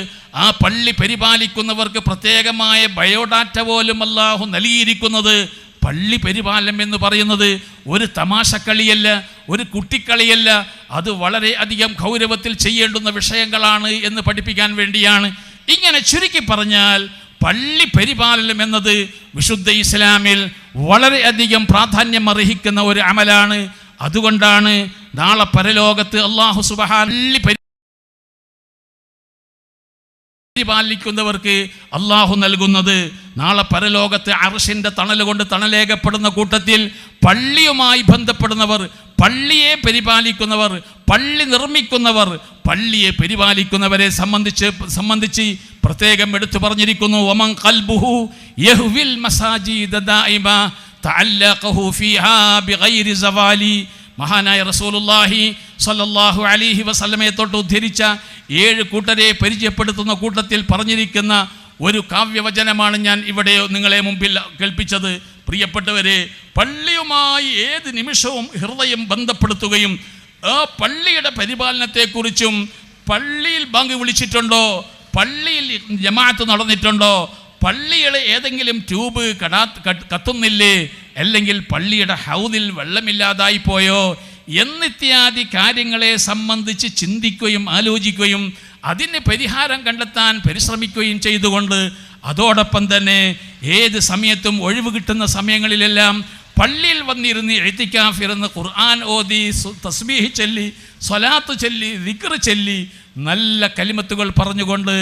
ആ പള്ളി പരിപാലിക്കുന്നവർക്ക് പ്രത്യേകമായ ബയോഡാറ്റ പോലും അല്ലാഹു നൽകിയിരിക്കുന്നത്. പള്ളി പരിപാലനം എന്ന് പറയുന്നത് ഒരു തമാശക്കളിയല്ല, ഒരു കുട്ടിക്കളിയല്ല, അത് വളരെ അധികം ഗൗരവത്തിൽ ചെയ്യേണ്ടുന്ന വിഷയങ്ങളാണ് എന്ന് പഠിപ്പിക്കാൻ വേണ്ടിയാണ്. ഇങ്ങനെ ചുരുക്കി പറഞ്ഞാൽ പള്ളി പരിപാലനം എന്നത് വിശുദ്ധ ഇസ്ലാമിൽ വളരെയധികം പ്രാധാന്യം അർഹിക്കുന്ന ഒരു അമലാണ്. അതുകൊണ്ടാണ് നാളെ പരലോകത്ത് അല്ലാഹു സുബ്ഹാനഹു പരിപാലിക്കുന്നവർക്ക് അള്ളാഹു നൽകുന്നത്, നാളെ പരലോകത്ത് അർശിൻ്റെ തണൽ കൊണ്ട് തണലേകപ്പെടുന്ന കൂട്ടത്തിൽ പള്ളിയുമായി ബന്ധപ്പെടുന്നവർ, പള്ളിയെ പരിപാലിക്കുന്നവർ, പള്ളി നിർമ്മിക്കുന്നവർ, പള്ളിയെ പരിപാലിക്കുന്നവരെ സംബന്ധിച്ച് പ്രത്യേകം എടുത്തു പറഞ്ഞിരിക്കുന്നു. വമൻ ഖൽബുഹു യഹ്വിൽ മസാജിദ ദായിമ തഅല്ലഖഹു ഫീഹാ ബിഗൈരി സവാലി. മഹാനായ റസൂലുള്ളാഹി സ്വല്ലല്ലാഹു അലൈഹി വസല്ലമയെ തൊട്ട് ഉദ്ധരിച്ച 7 കൂട്ടരെ പരിചയപ്പെടുത്തുന്ന കൂട്ടത്തിൽ പറഞ്ഞിരിക്കുന്ന ഒരു കാവ്യവചനമാണ് ഞാൻ ഇവിടെ നിങ്ങളെ മുമ്പിൽ കേൾപ്പിച്ചത്. പ്രിയപ്പെട്ടവരെ, പള്ളിയുമായി ഏത് നിമിഷവും ഹൃദയം ബന്ധപ്പെടുത്തുകയും ആ പള്ളിയുടെ പരിപാലനത്തെക്കുറിച്ചും, പള്ളിയിൽ ബാങ്ക് വിളിച്ചിട്ടുണ്ടോ, പള്ളിയിൽ ജമാഅത്ത് നടന്നിട്ടുണ്ടോ, പള്ളിയുടെ ഏതെങ്കിലും ട്യൂബ് കത്തുന്നില്ലേ, അല്ലെങ്കിൽ പള്ളിയുടെ ഹൗദിൽ വെള്ളമില്ലാതായി പോയോ എന്നിത്യാദി കാര്യങ്ങളെ സംബന്ധിച്ച് ചിന്തിക്കുകയും ആലോചിക്കുകയും അതിന് പരിഹാരം കണ്ടെത്താൻ പരിശ്രമിക്കുകയും ചെയ്തുകൊണ്ട് അതോടൊപ്പം തന്നെ ഏത് സമയത്തും ഒഴിവ് കിട്ടുന്ന സമയങ്ങളിലെല്ലാം പള്ളിയിൽ വന്നിരുന്ന് ഇഅ്തികാഫിരുന്ന് ഖുർആൻ ഓതി, തസ്ബീഹ് ചൊല്ലി, സ്വലാത്ത് ചൊല്ലി, ദിക്ർ ചൊല്ലി, നല്ല കലിമത്തുകൾ പറഞ്ഞുകൊണ്ട്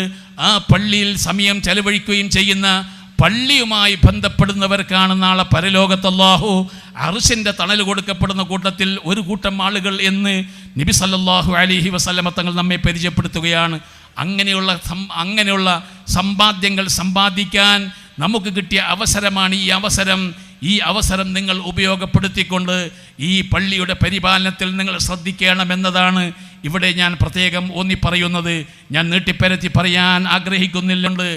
ആ പള്ളിയിൽ സമയം ചെലവഴിക്കുകയും ചെയ്യുന്ന പള്ളിയുമായി ബന്ധപ്പെടുന്നവർക്കാണ് നാളെ പരലോകത്ത് അല്ലാഹു അർശിൻ്റെ തണൽ കൊടുക്കപ്പെടുന്ന കൂട്ടത്തിൽ ഒരു കൂട്ടം ആളുകൾ എന്ന് നബി സല്ലല്ലാഹു അലൈഹി വസല്ലമ തങ്ങൾ നമ്മെ പരിചയപ്പെടുത്തുകയാണ്. അങ്ങനെയുള്ള സമ്പാദ്യങ്ങൾ സമ്പാദിക്കാൻ നമുക്ക് കിട്ടിയ അവസരമാണ് ഈ അവസരം. ഈ അവസരം നിങ്ങൾ ഉപയോഗപ്പെടുത്തിക്കൊണ്ട് ഈ പള്ളിയുടെ പരിപാലനത്തിൽ നിങ്ങൾ ശ്രദ്ധിക്കണമെന്നതാണ് ഇവിടെ ഞാൻ പ്രത്യേകം ഊന്നി പറയുന്നത്. ഞാൻ നീട്ടിപ്പരത്തി പറയാൻ ആഗ്രഹിക്കുന്നില്ലുണ്ട്,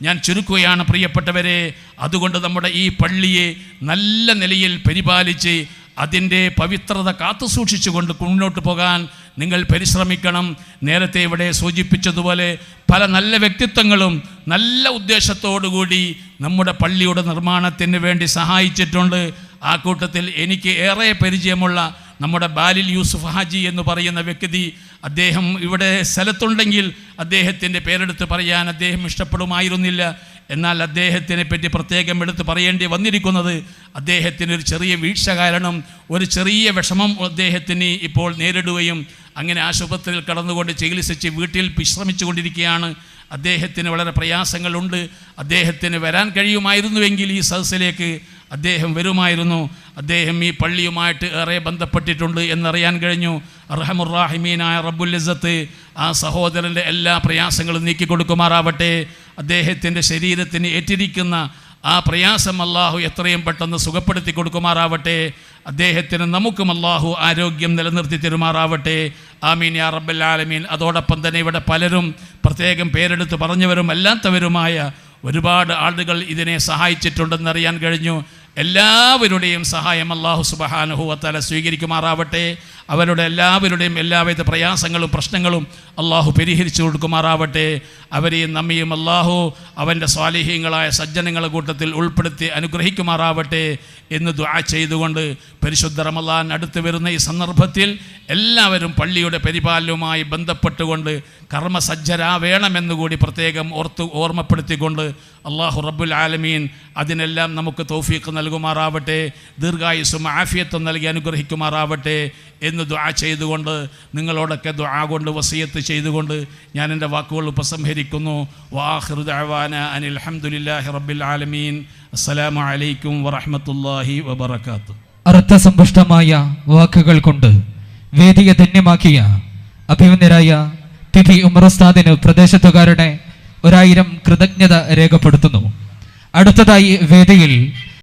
ഞാൻ ചുരുക്കുകയാണ് പ്രിയപ്പെട്ടവരെ. അതുകൊണ്ട് നമ്മുടെ ഈ പള്ളിയെ നല്ല നിലയിൽ പരിപാലിച്ച് അതിൻ്റെ പവിത്രത കാത്തുസൂക്ഷിച്ചുകൊണ്ട് മുന്നോട്ട് പോകാൻ നിങ്ങൾ പരിശ്രമിക്കണം. നേരത്തെ ഇവിടെ സൂചിപ്പിച്ചതുപോലെ പല നല്ല വ്യക്തിത്വങ്ങളും നല്ല ഉദ്ദേശത്തോടുകൂടി നമ്മുടെ പള്ളിയുടെ നിർമ്മാണത്തിന് വേണ്ടി സഹായിച്ചിട്ടുണ്ട്. ആ കൂട്ടത്തിൽ എനിക്ക് ഏറെ പരിചയമുള്ള നമ്മുടെ ബാലിൽ യൂസുഫ് ഹാജി എന്ന് പറയുന്ന വ്യക്തി, അദ്ദേഹം ഇവിടെ സ്ഥലത്തുണ്ടെങ്കിൽ അദ്ദേഹത്തിൻ്റെ പേരെടുത്ത് പറയാൻ അദ്ദേഹം ഇഷ്ടപ്പെടുമായിരുന്നില്ല. എന്നാൽ അദ്ദേഹത്തിനെ പറ്റി പ്രത്യേകം എടുത്ത് പറയേണ്ടി വന്നിരിക്കുന്നത്, അദ്ദേഹത്തിന് ഒരു ചെറിയ വീഴ്ച കാരണം ഒരു ചെറിയ വിഷമം അദ്ദേഹത്തിന് ഇപ്പോൾ നേരിടുകയും അങ്ങനെ ആശുപത്രിയിൽ കടന്നുകൊണ്ട് ചികിത്സിച്ച് വീട്ടിൽ വിശ്രമിച്ചു കൊണ്ടിരിക്കുകയാണ്. അദ്ദേഹത്തിന് വളരെ പ്രയാസങ്ങളുണ്ട്. അദ്ദേഹത്തിന് വരാൻ കഴിയുമായിരുന്നുവെങ്കിൽ ഈ സദസ്സിലേക്ക് അദ്ദേഹം വരുമായിരുന്നു. അദ്ദേഹം ഈ പള്ളിയുമായിട്ട് ഏറെ ബന്ധപ്പെട്ടിട്ടുണ്ട് എന്നറിയാൻ കഴിഞ്ഞു. അർഹമുർറാഹിമീനായ റബ്ബുൽ ഇസ്സത്ത് ആ സഹോദരൻ്റെ എല്ലാ പ്രയാസങ്ങളും നീക്കിക്കൊടുക്കുമാറാവട്ടെ. അദ്ദേഹത്തിൻ്റെ ശരീരത്തിന് ഏറ്റിരിക്കുന്ന ആ പ്രയാസം അല്ലാഹു എത്രയും പെട്ടെന്ന് സുഖപ്പെടുത്തി കൊടുക്കുമാറാവട്ടെ. അദ്ദേഹത്തിന് നമുക്കും അല്ലാഹു ആരോഗ്യം നിലനിർത്തി തരുമാറാവട്ടെ. ആമീൻ യാ റബ്ബൽ ആലമീൻ. അതോടൊപ്പം തന്നെ ഇവിടെ പലരും പ്രത്യേകം പേരെടുത്ത് പറഞ്ഞവരും അല്ലാത്തവരുമായ ഒരുപാട് ആളുകൾ ഇതിനെ സഹായിച്ചിട്ടുണ്ടെന്നറിയാൻ കഴിഞ്ഞു. എല്ലാവരുടെയും സഹായം അല്ലാഹു സുബ്ഹാനഹു വ തആല സ്വീകരിക്കുമാറാവട്ടെ. അവരുടെ എല്ലാവരുടെയും എല്ലാവിധ പ്രയാസങ്ങളും പ്രശ്നങ്ങളും അല്ലാഹു പരിഹരിച്ചു കൊടുക്കുമാറാവട്ടെ. അവരെയും നമ്മയും അല്ലാഹു അവൻ്റെ സ്വാലിഹീങ്ങളായ സജ്ജനങ്ങളുടെ കൂട്ടത്തിൽ ഉൾപ്പെടുത്തി അനുഗ്രഹിക്കുമാറാവട്ടെ എന്ന് ദുആ ചെയ്തുകൊണ്ട് പരിശുദ്ധ റമളാൻ അടുത്ത് വരുന്ന ഈ സന്ദർഭത്തിൽ എല്ലാവരും പള്ളിയുടെ പരിപാലനവുമായി ബന്ധപ്പെട്ടുകൊണ്ട് കർമ്മസജ്ജരാവേണമെന്നുകൂടി പ്രത്യേകം ഓർമ്മപ്പെടുത്തിക്കൊണ്ട് അല്ലാഹു റബ്ബുൽ ആലമീൻ അതിനെല്ലാം നമുക്ക് തൗഫീഖ് നൽകുമാറാവട്ടെ. ദീർഘായുസ്സും ആഫിയത്തും നൽകി അനുഗ്രഹിക്കുമാറാവട്ടെ എന്ന് ദുആ ചെയ്തുകൊണ്ട് നിങ്ങളോടൊക്കെ ദുആ കൊണ്ട് വസിയത്ത് ചെയ്തുകൊണ്ട് ഞാൻ എൻ്റെ വാക്കുകൾ ഉപസംഹരിക്കുന്നു. വആഖിറു ദഅവാന അനിൽ ഹംദുലില്ലാഹി റബ്ബിൽ ആലമീൻ. അസ്സലാമു അലൈക്കും വറഹ്മത്തുള്ളാഹി വബറകാതുഹു. അർത്ഥസമ്പുഷ്ടമായ വാക്കുകൾ കൊണ്ട് വേദിയെ ധന്യമാക്കിയ അഭിമന്യരായ പി ഉമർ ഉസ്താദിന് പ്രദേശത്തുകാരുടെ 1000 കൃതജ്ഞത രേഖപ്പെടുത്തുന്നു. അടുത്തതായി വേദിയിൽ